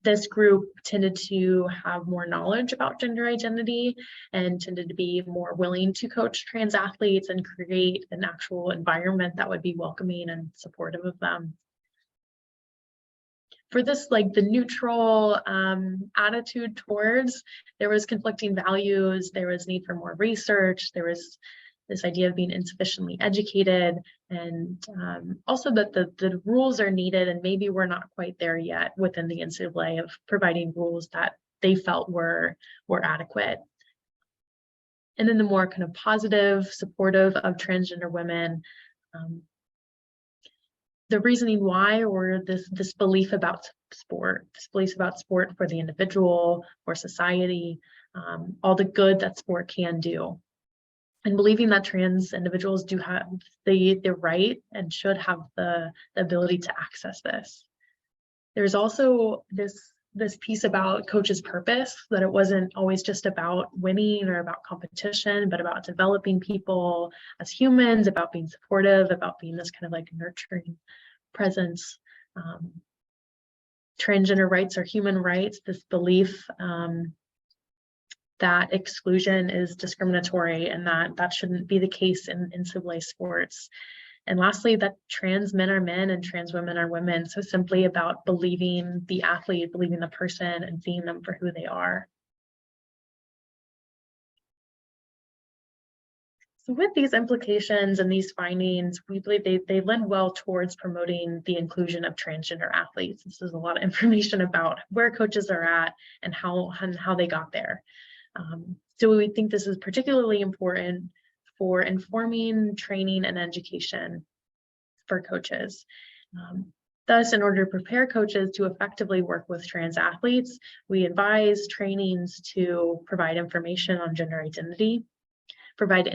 This group tended to have more knowledge about gender identity and tended to be more willing to coach trans athletes and create an actual environment that would be welcoming and supportive of them. For this, the neutral attitude towards, there was conflicting values, there was need for more research, there was this idea of being insufficiently educated, and also that the rules are needed, and maybe we're not quite there yet within the NCAA of providing rules that they felt were adequate. And then the more kind of positive, supportive of transgender women, the reasoning why, or this belief about sport, for the individual, for society, all the good that sport can do. And believing that trans individuals do have the right and should have the ability to access this. There's also this piece about coach's purpose, that it wasn't always just about winning or about competition, but about developing people as humans, about being supportive, about being this kind of nurturing presence. Transgender rights are human rights, this belief that exclusion is discriminatory and that shouldn't be the case in NCAA sports. And lastly, that trans men are men and trans women are women. So simply about believing the athlete, believing the person, and seeing them for who they are. So with these implications and these findings, we believe they lend well towards promoting the inclusion of transgender athletes. This is a lot of information about where coaches are at and how they got there. So we think this is particularly important for informing training and education for coaches. Thus, in order to prepare coaches to effectively work with trans athletes, we advise trainings to provide information on gender identity, provide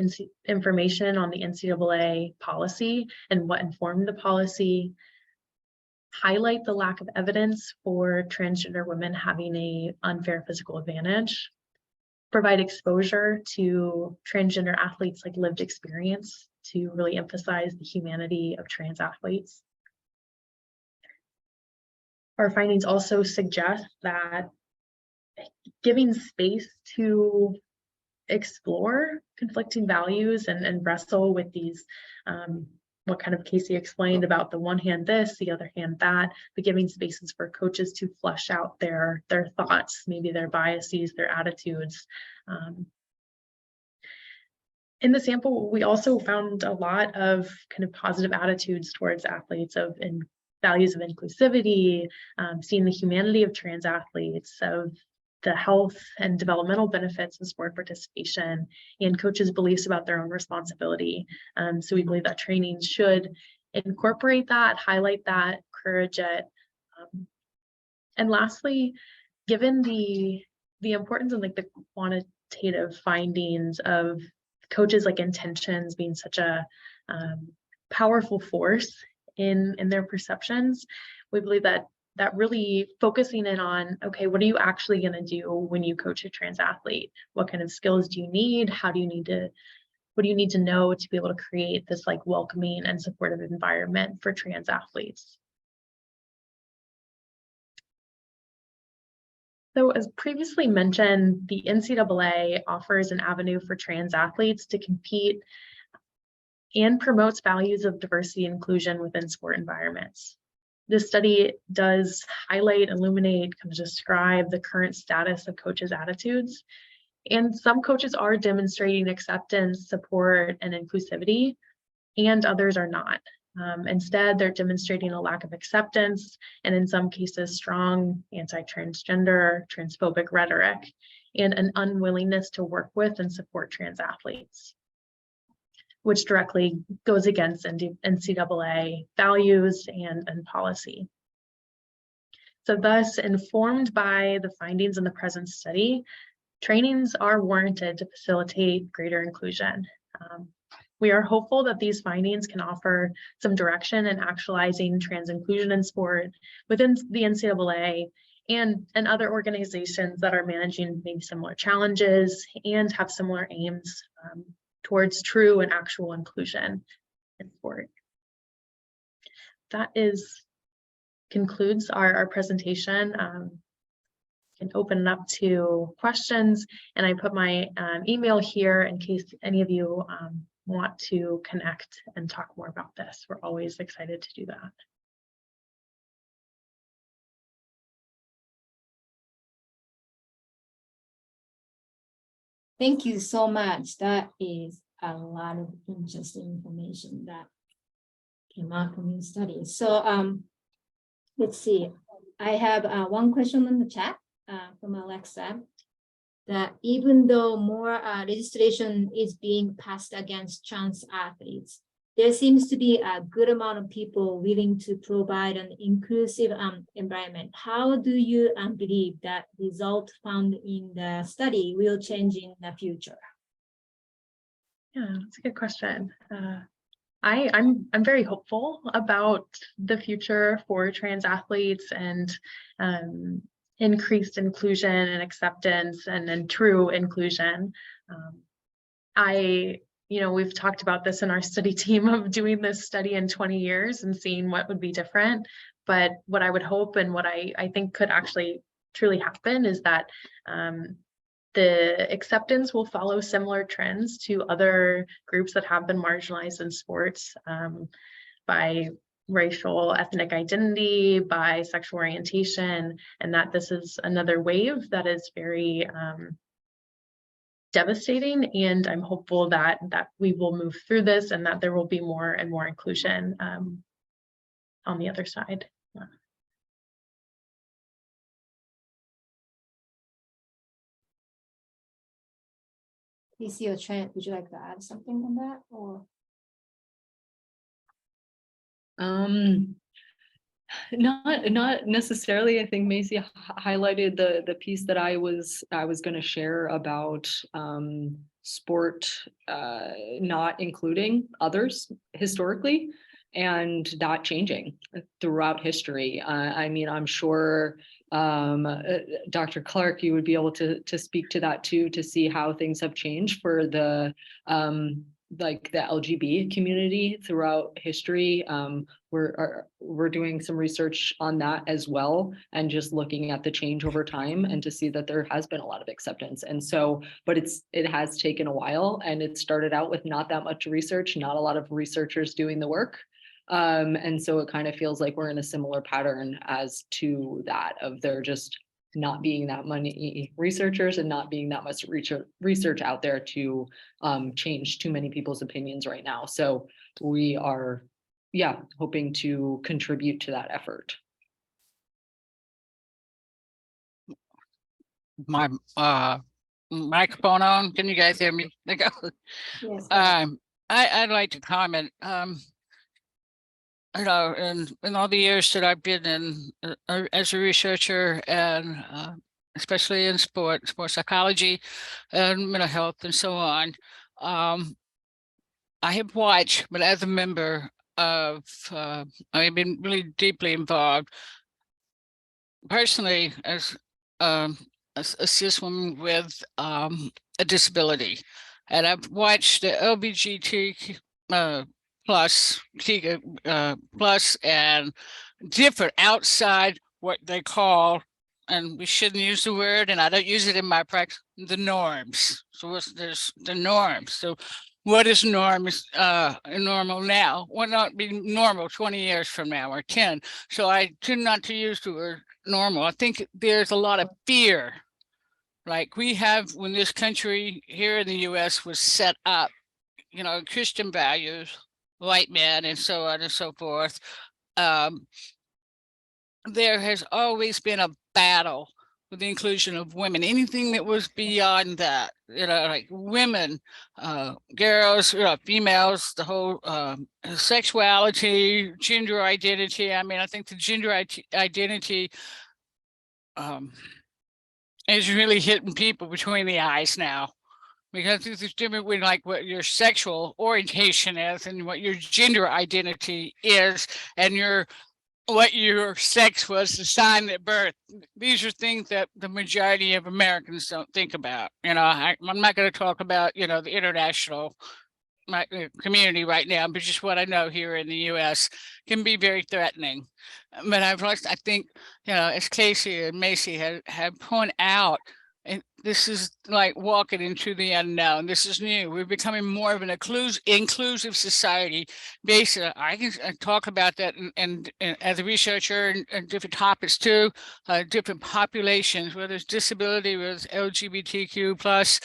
information on the NCAA policy and what informed the policy, highlight the lack of evidence for transgender women having an unfair physical advantage, provide exposure to transgender athletes, like lived experience, to really emphasize the humanity of trans athletes. Our findings also suggest that giving space to explore conflicting values and wrestle with these, what kind of Casey explained about the one hand this, the other hand that, but giving spaces for coaches to flush out their thoughts, maybe their biases, their attitudes. In the sample, we also found a lot of kind of positive attitudes towards athletes and values of inclusivity, seeing the humanity of trans athletes, of the health and developmental benefits of sport participation, and coaches' beliefs about their own responsibility. So we believe that trainings should incorporate that, highlight that, encourage it. And lastly, given the importance and like the quantitative findings of coaches' like intentions being such a powerful force in their perceptions, we believe that really focusing in on, okay, what are you actually going to do when you coach a trans athlete? What kind of skills do you need? What do you need to know to be able to create this like welcoming and supportive environment for trans athletes? So as previously mentioned, the NCAA offers an avenue for trans athletes to compete and promotes values of diversity and inclusion within sport environments. This study does highlight, illuminate, kind of describe the current status of coaches' attitudes. And some coaches are demonstrating acceptance, support, and inclusivity, and others are not. Instead, they're demonstrating a lack of acceptance, and in some cases, strong anti-transgender, transphobic rhetoric, and an unwillingness to work with and support trans athletes, which directly goes against NCAA values and policy. So thus, informed by the findings in the present study, trainings are warranted to facilitate greater inclusion. We are hopeful that these findings can offer some direction in actualizing trans inclusion in sport within the NCAA and other organizations that are managing maybe similar challenges and have similar aims towards true and actual inclusion in sport. That concludes our presentation. Can open it up to questions, and I put my email here in case any of you want to connect and talk more about this. We're always excited to do that. Thank you so much. That is a lot of interesting information that came out from your study. So let's see. I have one question in the chat from Alexa, that even though more legislation is being passed against trans athletes, there seems to be a good amount of people willing to provide an inclusive environment. How do you believe that result found in the study will change in the future? Yeah, that's a good question. I'm very hopeful about the future for trans athletes and increased inclusion and acceptance and true inclusion. We've talked about this in our study team of doing this study in 20 years and seeing what would be different. But what I would hope and what I think could actually truly happen is that the acceptance will follow similar trends to other groups that have been marginalized in sports by racial, ethnic identity, by sexual orientation, and that this is another wave that is very devastating. And I'm hopeful that we will move through this and that there will be more and more inclusion on the other side. PC or Trent, would you like to add something on that, or? Not necessarily. I think Macy highlighted the piece that I was going to share about sport not including others historically, and that changing throughout history. I mean, I'm sure Dr. Clark, you would be able to speak to that too, to see how things have changed for the like the LGB community throughout history. We're doing some research on that as well, and just looking at the change over time, and to see that there has been a lot of acceptance. And so, but it has taken a while, and it started out with not that much research, not a lot of researchers doing the work. And so it kind of feels like we're in a similar pattern as to that, of there just not being that many researchers and not being that much research out there to change too many people's opinions right now. So we are, yeah, hoping to contribute to that effort. My microphone on. Can you guys hear me? Yes. I'd like to comment. You know, in all the years that I've been in as a researcher, and especially in sports psychology and mental health and so on, I have watched, but as a member of, I've been really deeply involved personally as a cis woman with a disability, and I've watched the LBGT plus plus and different outside what they call, and we shouldn't use the word, and I don't use it in my practice, the norms. So there's the norms. So what is normal now will not be normal 20 years from now or 10. So I tend not to use the word normal. I think there's a lot of fear, like we have when this country here in the US was set up, you know, Christian values, white men, and so on and so forth. There has always been a battle with the inclusion of women. Anything that was beyond that, you know, like women, girls, females, the whole sexuality, gender identity. I mean, I think the gender identity is really hitting people between the eyes now, because there's different with like what your sexual orientation is and what your gender identity is, and what your sex was assigned at birth. These are things that the majority of Americans don't think about. You know, I'm not going to talk about, you know, the international community right now, but just what I know here in the US can be very threatening. But I think, you know, as Casey and Macy have pointed out, and this is like walking into the unknown. This is new. We're becoming more of an inclusive society. Basically, I can talk about that and as a researcher and different topics too, different populations, whether it's disability, whether it's LGBTQ plus,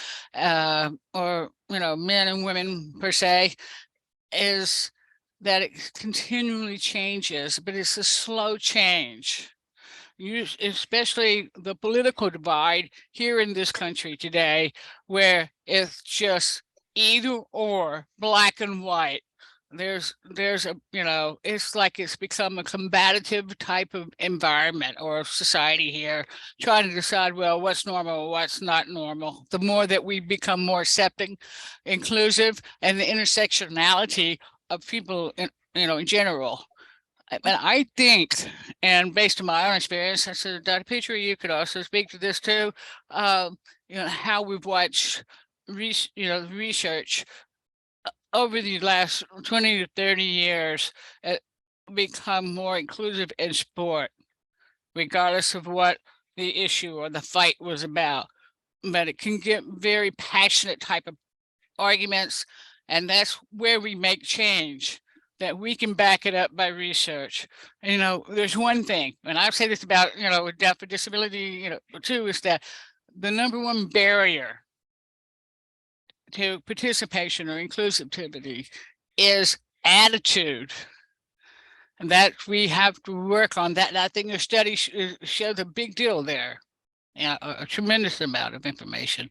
or, you know, men and women per se, is that it continually changes, but it's a slow change. Especially the political divide here in this country today, where it's just either or, black and white. There's a, you know, it's like it's become a combative type of environment or society here, trying to decide, well, what's normal, what's not normal. The more that we become more accepting, inclusive, and the intersectionality of people in, you know, in general. But I think, and based on my own experience, I said, Dr. Petrie, you could also speak to this too. You know, how we've watched, research over the last 20 to 30 years become more inclusive in sport, regardless of what the issue or the fight was about. But it can get very passionate type of arguments, and that's where we make change, that we can back it up by research. You know, there's one thing, and I've said this about, you know, with deaf or disability, you know, too, is that the number one barrier to participation or inclusivity is attitude. And that we have to work on that. And I think the study shows a big deal there. Yeah, a tremendous amount of information.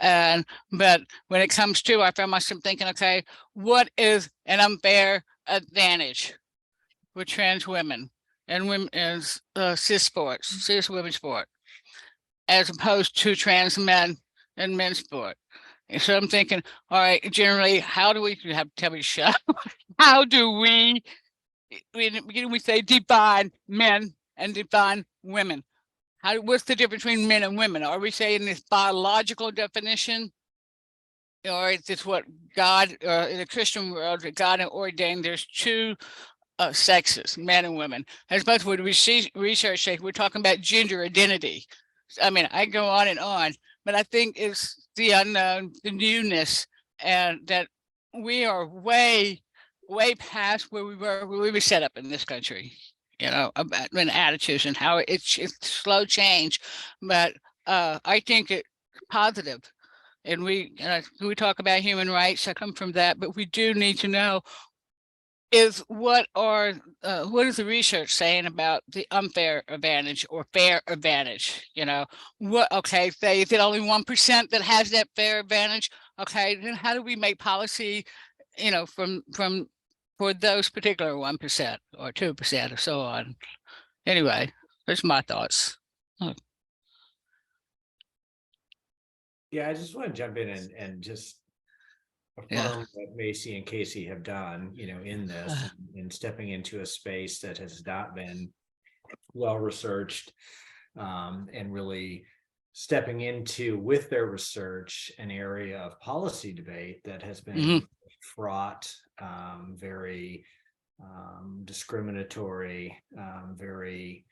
But when it comes to, I found myself thinking, okay, what is an unfair advantage with trans women and women as cis women's sport, as opposed to trans men and men's sport? And so I'm thinking, all right, generally, how do we have to tell me shut? How do we say define men and define women? what's the difference between men and women? Are we saying this biological definition? Or is this what God, in the Christian world, God ordained there's two sexes, men and women? As much what research says, we're talking about gender identity. I mean, I go on, but I think it's the unknown, the newness, and that we are way past where we were set up in this country, about attitudes and how it's slow change. But I think it's positive. And we talk about human rights. I come from that, but we do need to know what is the research saying about the unfair advantage or fair advantage? Say is it only 1% that has that fair advantage? Okay, then how do we make policy, for those particular 1% or 2% or so on? Anyway, there's my thoughts. Yeah, I just want to jump in and just affirm what Macy and Casey have done, in this and stepping into a space that has not been well researched, and really stepping into, with their research, an area of policy debate that has been fraught, very discriminatory, very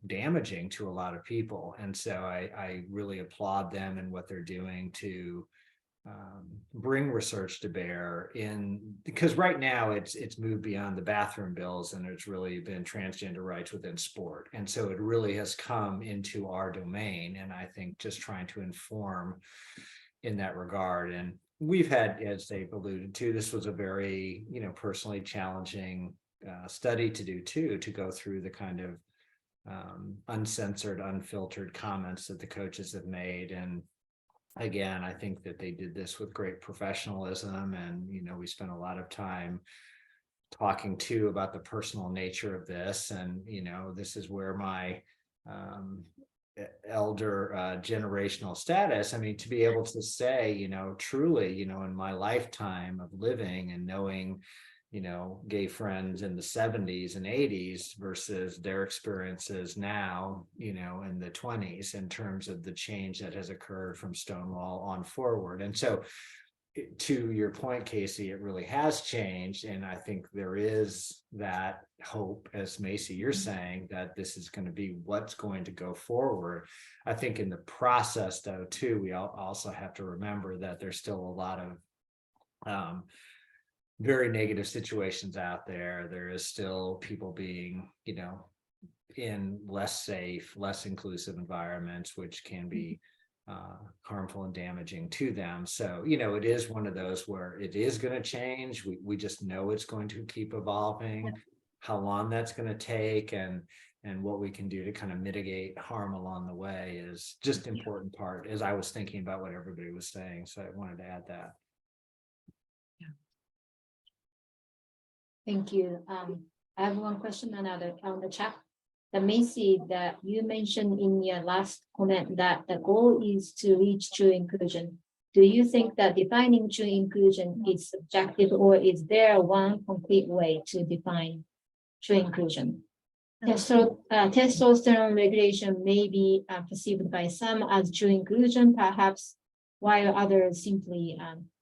damaging to a lot of people. And so I really applaud them and what they're doing to bring research to bear because right now it's moved beyond the bathroom bills, and it's really been transgender rights within sport. And so it really has come into our domain, and I think just trying to inform in that regard. And we've had, as they've alluded to, this was a very, personally challenging study to do too, to go through the kind of uncensored, unfiltered comments that the coaches have made. And again, I think that they did this with great professionalism, and we spent a lot of time talking too about the personal nature of this. And this is where my elder generational status, I mean, to be able to say, truly, in my lifetime of living and knowing gay friends in the 70s and 80s versus their experiences now, in the 20s, in terms of the change that has occurred from Stonewall on forward. And so to your point, Casey, it really has changed. And I think there is that hope, as Macy, you're saying, that this is going to be what's going to go forward. I think in the process, though, too, we also have to remember that there's still a lot of very negative situations out there. There is still people being, in less safe, less inclusive environments, which can be harmful and damaging to them. So, it is one of those where it is going to change. We just know it's going to keep evolving. How long that's going to take and what we can do to kind of mitigate harm along the way is just an important part, as I was thinking about what everybody was saying. So I wanted to add that. Thank you. I have one question on the chat. The Macy, that you mentioned in your last comment that the goal is to reach true inclusion. Do you think that defining true inclusion is subjective, or is there one complete way to define true inclusion? Testosterone regulation may be perceived by some as true inclusion, perhaps, while others simply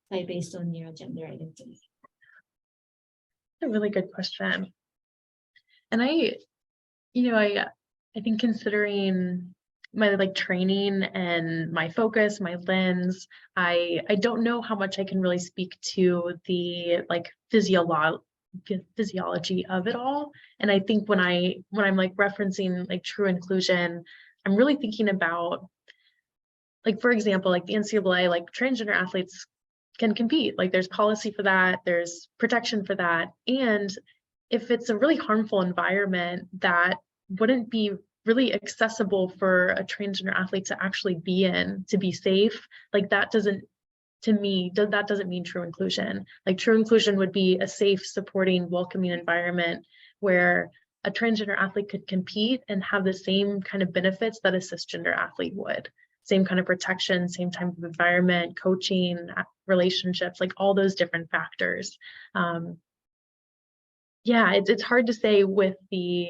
play based on your gender identity. A really good question. And I think considering my training and my focus, my lens, I don't know how much I can really speak to the physiology of it all. And I think when I'm referencing true inclusion, I'm really thinking about, for example, the NCAA, transgender athletes can compete. There's policy for that, there's protection for that. And if it's a really harmful environment that wouldn't be really accessible for a transgender athlete to actually be in, to be safe, that doesn't mean true inclusion. True inclusion would be a safe, supporting, welcoming environment where a transgender athlete could compete and have the same kind of benefits that a cisgender athlete would. Same kind of protection, same type of environment, coaching, relationships, all those different factors. It's hard to say with the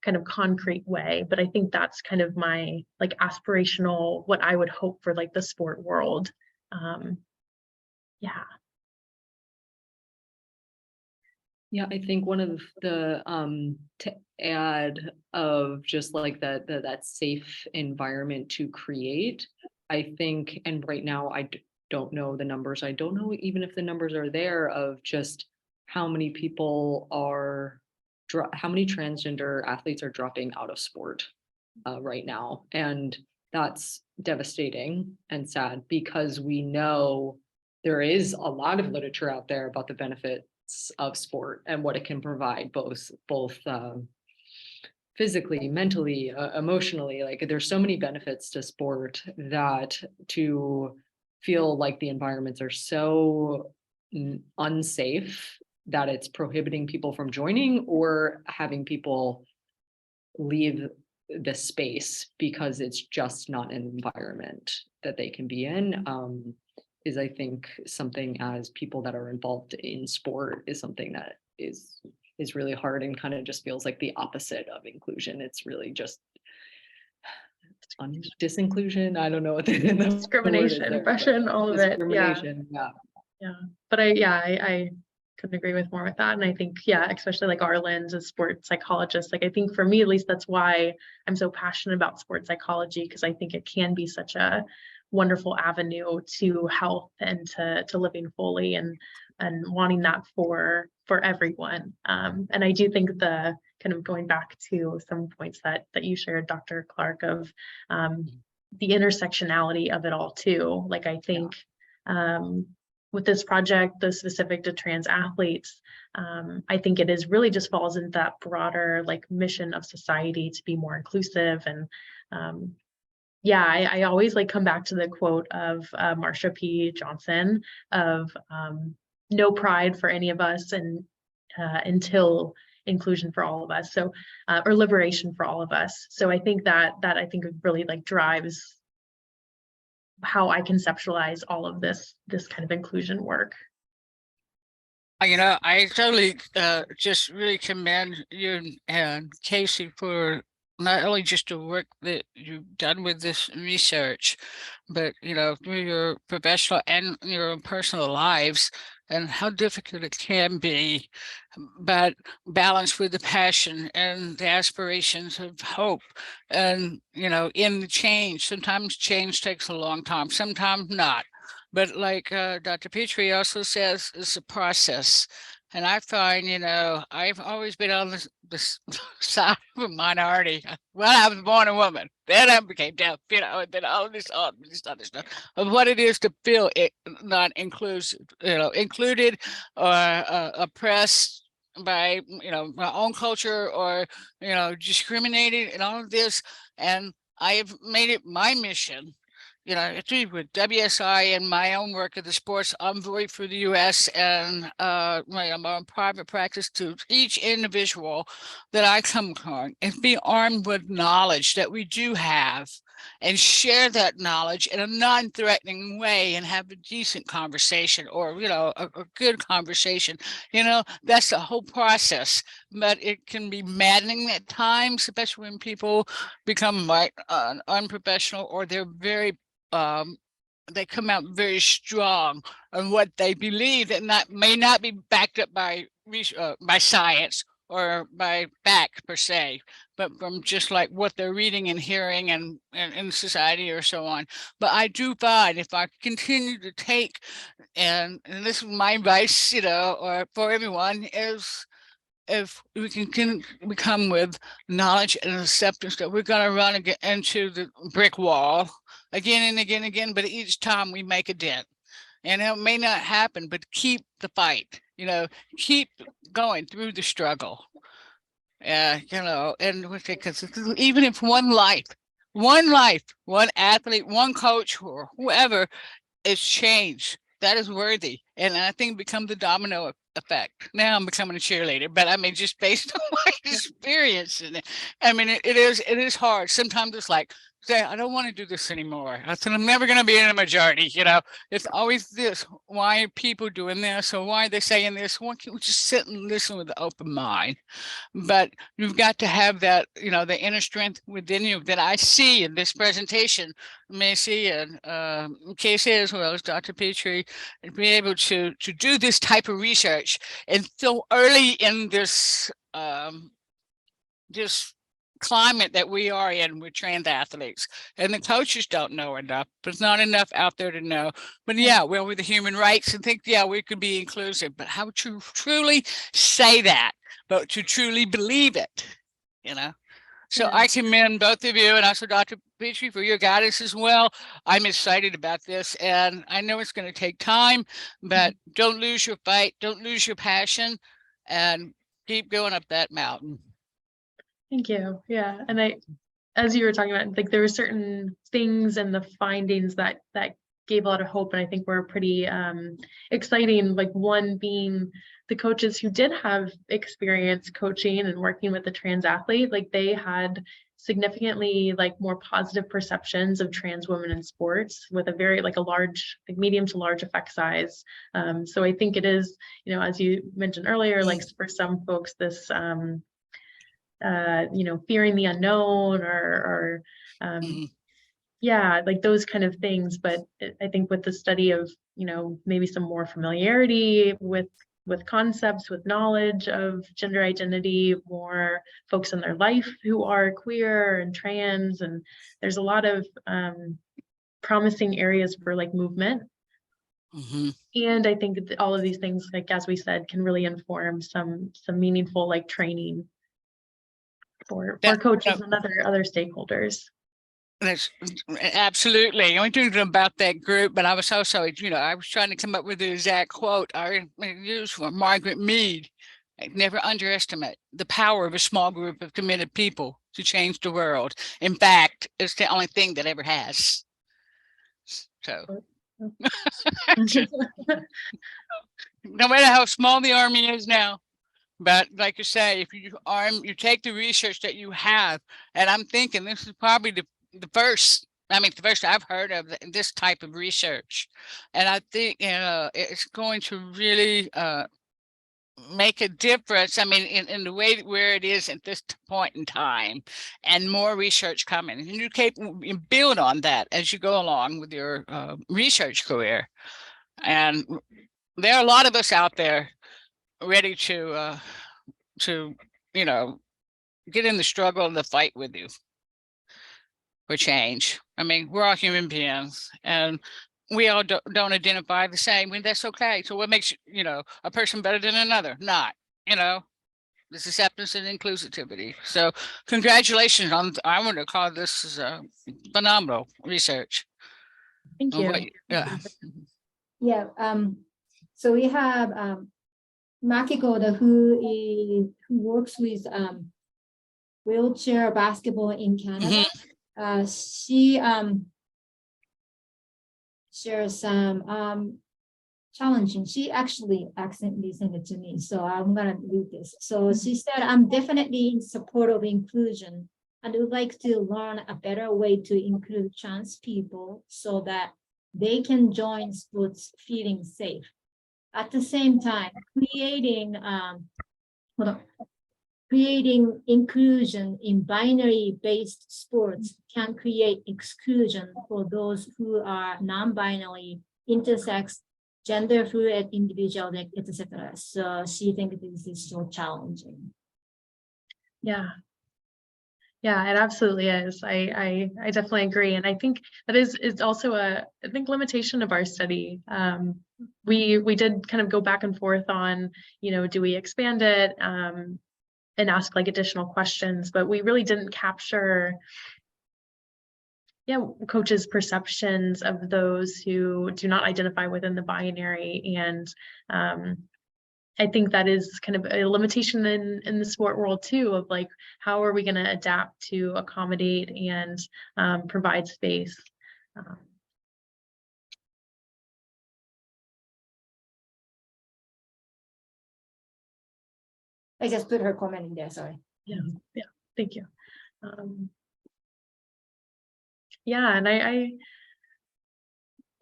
kind of concrete way, but I think that's kind of my like aspirational, what I would hope for like the sport world. Yeah. Yeah, I think one of the to add of just like that safe environment to create, I think, and right now don't know the numbers. I don't know even if the numbers are there of just how many people are how many transgender athletes are dropping out of sport right now. And that's devastating and sad because we know there is a lot of literature out there about the benefits of sport and what it can provide both physically, mentally, emotionally. Like there's so many benefits to sport that to feel like the environments are so unsafe that it's prohibiting people from joining or having people leave the space because it's just not an environment that they can be in, is I think something as people that are involved in sport is something that is really hard and kind of just feels like the opposite of inclusion. It's really just disinclusion. I don't know what the Discrimination, oppression, all of it. Yeah. Discrimination, yeah. Yeah. But I couldn't agree with more with that. And I think, yeah, especially like our lens as sports psychologists, like I think for me, at least that's why I'm so passionate about sports psychology, because I think it can be such a wonderful avenue to health and to living fully and wanting that for everyone. And I do think the kind of going back to some points that you shared, Dr. Clark, of the intersectionality of it all too. Like I think with this project, the specific to trans athletes, I think it is really just falls into that broader like mission of society to be more inclusive. And yeah, I always like come back to the quote of Marsha P. Johnson of no pride for any of us and until inclusion for all of us. So or liberation for all of us. So I think that I think really like drives how I conceptualize all of this kind of inclusion work. I totally just really commend you and Casey for not only just the work that you've done with this research, but through your professional and your personal lives and how difficult it can be, but balanced with the passion and the aspirations of hope and in the change. Sometimes change takes a long time, sometimes not. But like Dr. Petrie also says, it's a process. And I find, I've always been on this side of a minority. Well, I was born a woman. Then I became deaf, and then all this other stuff of what it is to feel not inclusive, included or oppressed by, my own culture or, discriminated and all of this. And I have made it my mission with WSI and my own work at the sports envoy for the U.S. and my own private practice to each individual that I come upon and be armed with knowledge that we do have and share that knowledge in a non-threatening way and have a decent conversation or, a good conversation. That's the whole process, but it can be maddening at times, especially when people become unprofessional or they're very they come out very strong on what they believe and that may not be backed up by science or by fact per se, but from just like what they're reading and hearing and in society or so on. But I do find if I continue to take, and this is my advice, or for everyone, is if we can come with knowledge and acceptance that we're going to run into the brick wall again and again and again, but each time we make a dent. And it may not happen, but keep the fight, keep going through the struggle. And because even if one athlete, one coach, or whoever is changed, that is worthy. And I think it becomes the domino effect. Now I'm becoming a cheerleader, but I mean, just based on my experience. And it is hard. Sometimes it's like say, I don't want to do this anymore. I said, I'm never going to be in a majority. It's always this. Why are people doing this? Or why are they saying this? Why can't we just sit and listen with an open mind? But you've got to have that, the inner strength within you that I see in this presentation, Macy and Casey, as well as Dr. Petrie, and be able to do this type of research and so early in this this climate that we are in with trans athletes, and the coaches don't know enough. There's not enough out there to know. But yeah, well, with the human rights and think, yeah, we could be inclusive, but how to truly say that, but to truly believe it, So I commend both of you and also Dr. Petrie for your guidance as well. I'm excited about this, and I know it's going to take time, but don't lose your fight, don't lose your passion, and keep going up that mountain. Thank you. Yeah. And as you were talking about, like there were certain things and the findings that gave a lot of hope. And I think were pretty exciting. Like one being the coaches who did have experience coaching and working with the trans athlete, like they had significantly more positive perceptions of trans women in sports with a very a large, medium to large effect size. So I think it is, as you mentioned earlier, for some folks, this fearing the unknown or yeah, those kind of things. But I think with the study of, maybe some more familiarity with concepts, with knowledge of gender identity, more folks in their life who are queer and trans, and there's a lot of promising areas for movement. And I think that all of these things, as we said, can really inform some meaningful training for coaches and other stakeholders. That's absolutely. I'm thinking about that group, but I was also, I was trying to come up with the exact quote I used for Margaret Mead. Never underestimate the power of a small group of committed people to change the world. In fact, it's the only thing that ever has. So no matter how small the army is now, but like you say, if you take the research that you have, and I'm thinking this is probably the first I've heard of this type of research. And I think, it's going to really make a difference. In the way where it is at this point in time, and more research coming. And you build on that as you go along with your research career. And there are a lot of us out there ready to get in the struggle and the fight with you for change. We're all human beings, and we all don't identify the same, and that's okay. So what makes a person better than another? Not, this acceptance and inclusivity. So congratulations on, I want to call this phenomenal research. Thank you. Yeah. So we have Makiko, who works with wheelchair basketball in Canada. She shares some challenging. She actually accidentally sent it to me, so I'm gonna read this. So she said, I'm definitely in support of inclusion and would like to learn a better way to include trans people so that they can join sports feeling safe. At the same time, creating inclusion in binary-based sports can create exclusion for those who are non-binary, intersex, gender fluid individuals, etc. So she thinks this is so challenging. Yeah, it absolutely is. I definitely agree, and I think that is also a limitation of our study. We did kind of go back and forth on, do we expand it and ask additional questions, but we really didn't capture coaches' perceptions of those who do not identify within the binary. And I think that is kind of a limitation in the sport world too, of how are we going to adapt to accommodate and provide space. I just put her comment in there, sorry. Yeah, thank you. Yeah, and I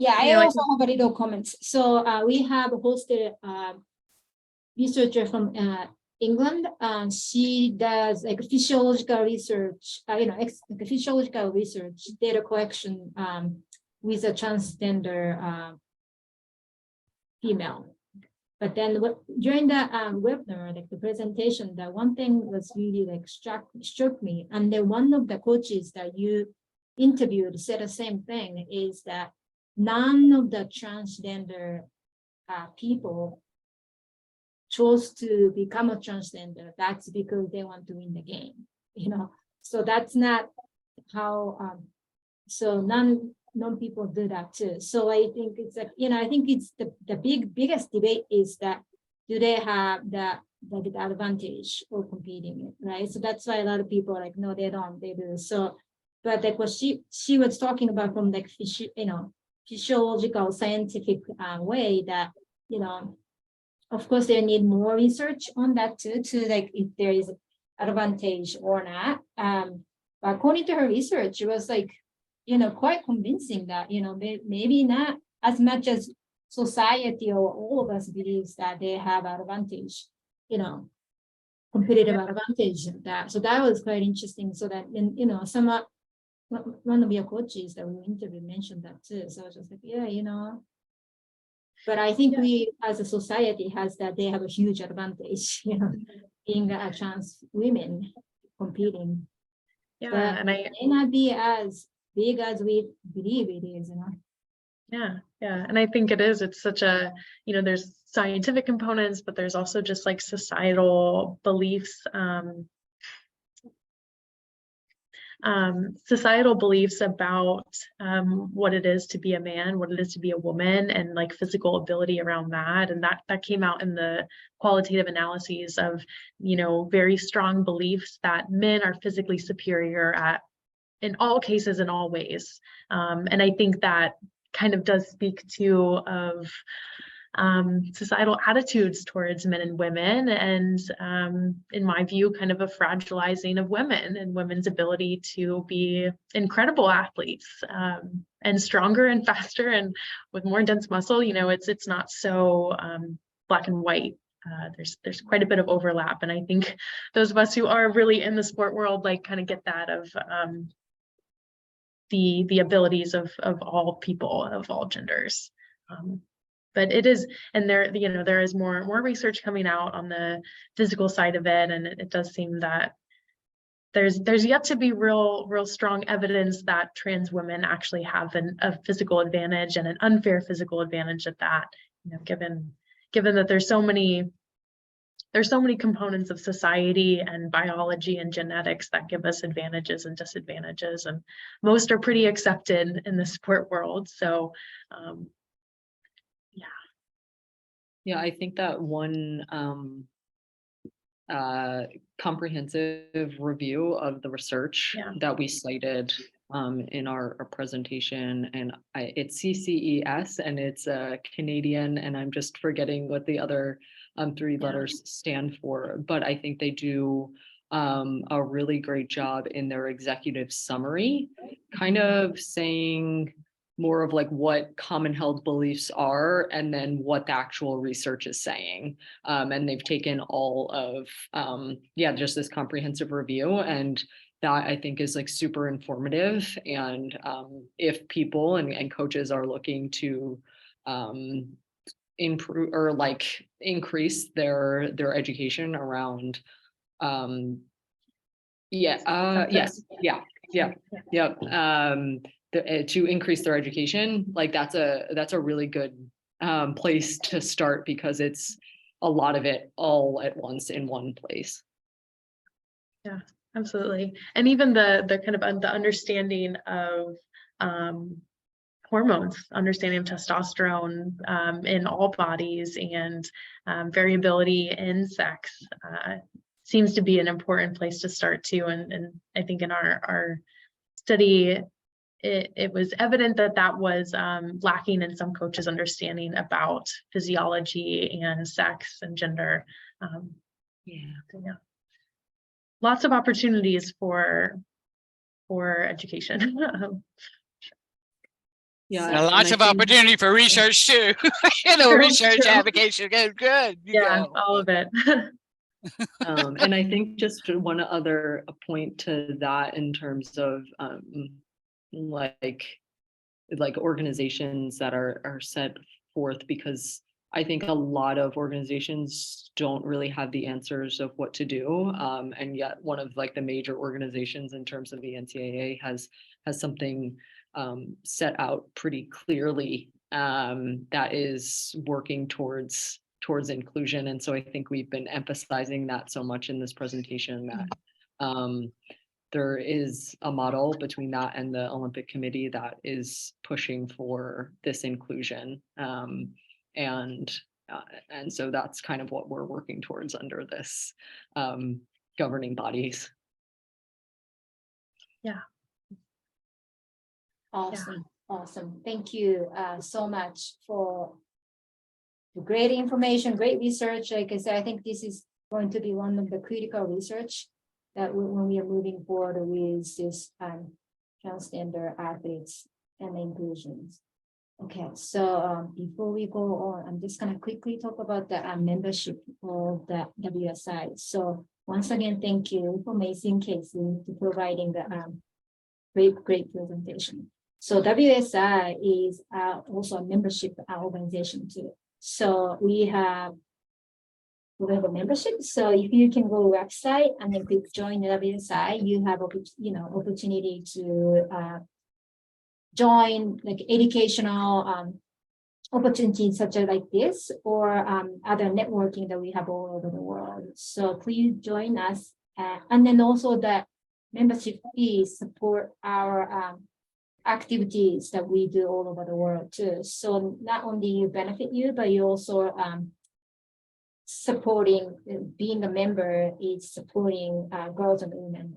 Yeah, I You know, I also have a little comments. So we have hosted researcher from England, and she does like physiological research, like physiological research, data collection with a transgender female. But then during the webinar, like the presentation, the one thing was really like struck me. And then one of the coaches that you interviewed said the same thing, is that none of the transgender people chose to become a transgender. That's because they want to win the game, So that's not how. So non people do that too. So I think it's like, I think it's the biggest debate is that do they have the advantage of competing, right? So that's why a lot of people are like, no, they don't, they do. So, but like what she was talking about from like physiological scientific way that, of course they need more research on that too, to like if there is advantage or not. But according to her research, it was like, quite convincing that, maybe not as much as society or all of us believes that they have advantage, competitive advantage. So that was quite interesting. So that, and, one of your coaches that we interviewed mentioned that too. So I was just like, yeah, but I think we as a society has that they have a huge advantage, being a trans women competing. Yeah, But and it may not be as big as we believe it is, Yeah, and I think it is. It's such a, there's scientific components, but there's also just like societal beliefs, about what it is to be a man, what it is to be a woman, and like physical ability around that. And that came out in the qualitative analyses of, very strong beliefs that men are physically superior in all cases, in all ways. And I think that kind of does speak to of societal attitudes towards men and women, and in my view, kind of a fragilizing of women and women's ability to be incredible athletes, and stronger and faster and with more dense muscle. It's not so black and white. There's quite a bit of overlap, and I think those of us who are really in the sport world like kind of get that of the abilities of all people, of all genders. But it is, and there is more research coming out on the physical side of it, and it does seem that there's yet to be real strong evidence that trans women actually have a physical advantage, and an unfair physical advantage at that. Given that there's so many components of society and biology and genetics that give us advantages and disadvantages, and most are pretty accepted in the sport world. So Yeah, I think that one comprehensive review of the research that we cited in our presentation, and it's CCES, and it's Canadian, and I'm just forgetting what the other three letters stand for, but I think they do a really great job in their executive summary, kind of saying more of like what common held beliefs are, and then what the actual research is saying. And they've taken all of, just this comprehensive review, and that I think is like super informative. And if people and coaches are looking to improve or like increase their education around, to increase their education, like that's a really good place to start, because it's a lot of it all at once in one place. Yeah, absolutely. And even the kind of the understanding of hormones, understanding of testosterone in all bodies, and variability in sex seems to be an important place to start too. And I think in our study, it was evident that was lacking in some coaches' understanding about physiology and sex and gender. Lots of opportunities for for education. Yeah. And and lots I of think- opportunity for research too. True, Research true. advocation goes good. You Yeah, go. all of it. And I think just one other point to that in terms of like organizations that are set forth, because I think a lot of organizations don't really have the answers of what to do. And yet one of like the major organizations in terms of the NCAA has something set out pretty clearly that is working towards inclusion. And so I think we've been emphasizing that so much in this presentation that there is a model between that and the Olympic Committee that is pushing for this inclusion. And so that's kind of what we're working towards under this governing bodies. Awesome, awesome. Thank you so much for the great information, great research. Like I said, I think this is going to be one of the critical research that when we are moving forward with this transgender athletes and inclusions. Okay, so before we go on, I'm just gonna quickly talk about the membership of the WSI. So once again, thank you for Macy and Casey for providing the great presentation. So WSI is also a membership organization too. So we have a membership. So if you can go to the website and then click join the WSI, you have opportunity to join like educational opportunities such as like this or other networking that we have all over the world. So please join us. And then also the membership fees support our activities that we do all over the world too. So not only you benefit you, but you also supporting, being a member is supporting girls and women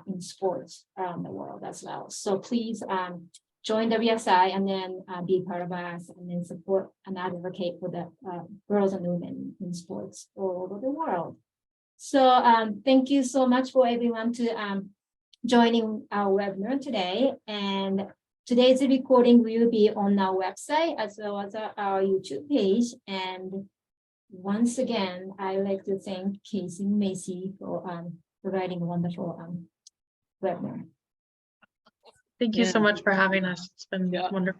in sports around the world as well. So please join WSI and then be part of us and then support and advocate for the girls and women in sports all over the world. So thank you so much for everyone to joining our webinar today. And today's recording will be on our website as well as our YouTube page. And once again, I'd like to thank Casey and Macy for providing a wonderful webinar. Thank you so much for having us. It's been wonderful.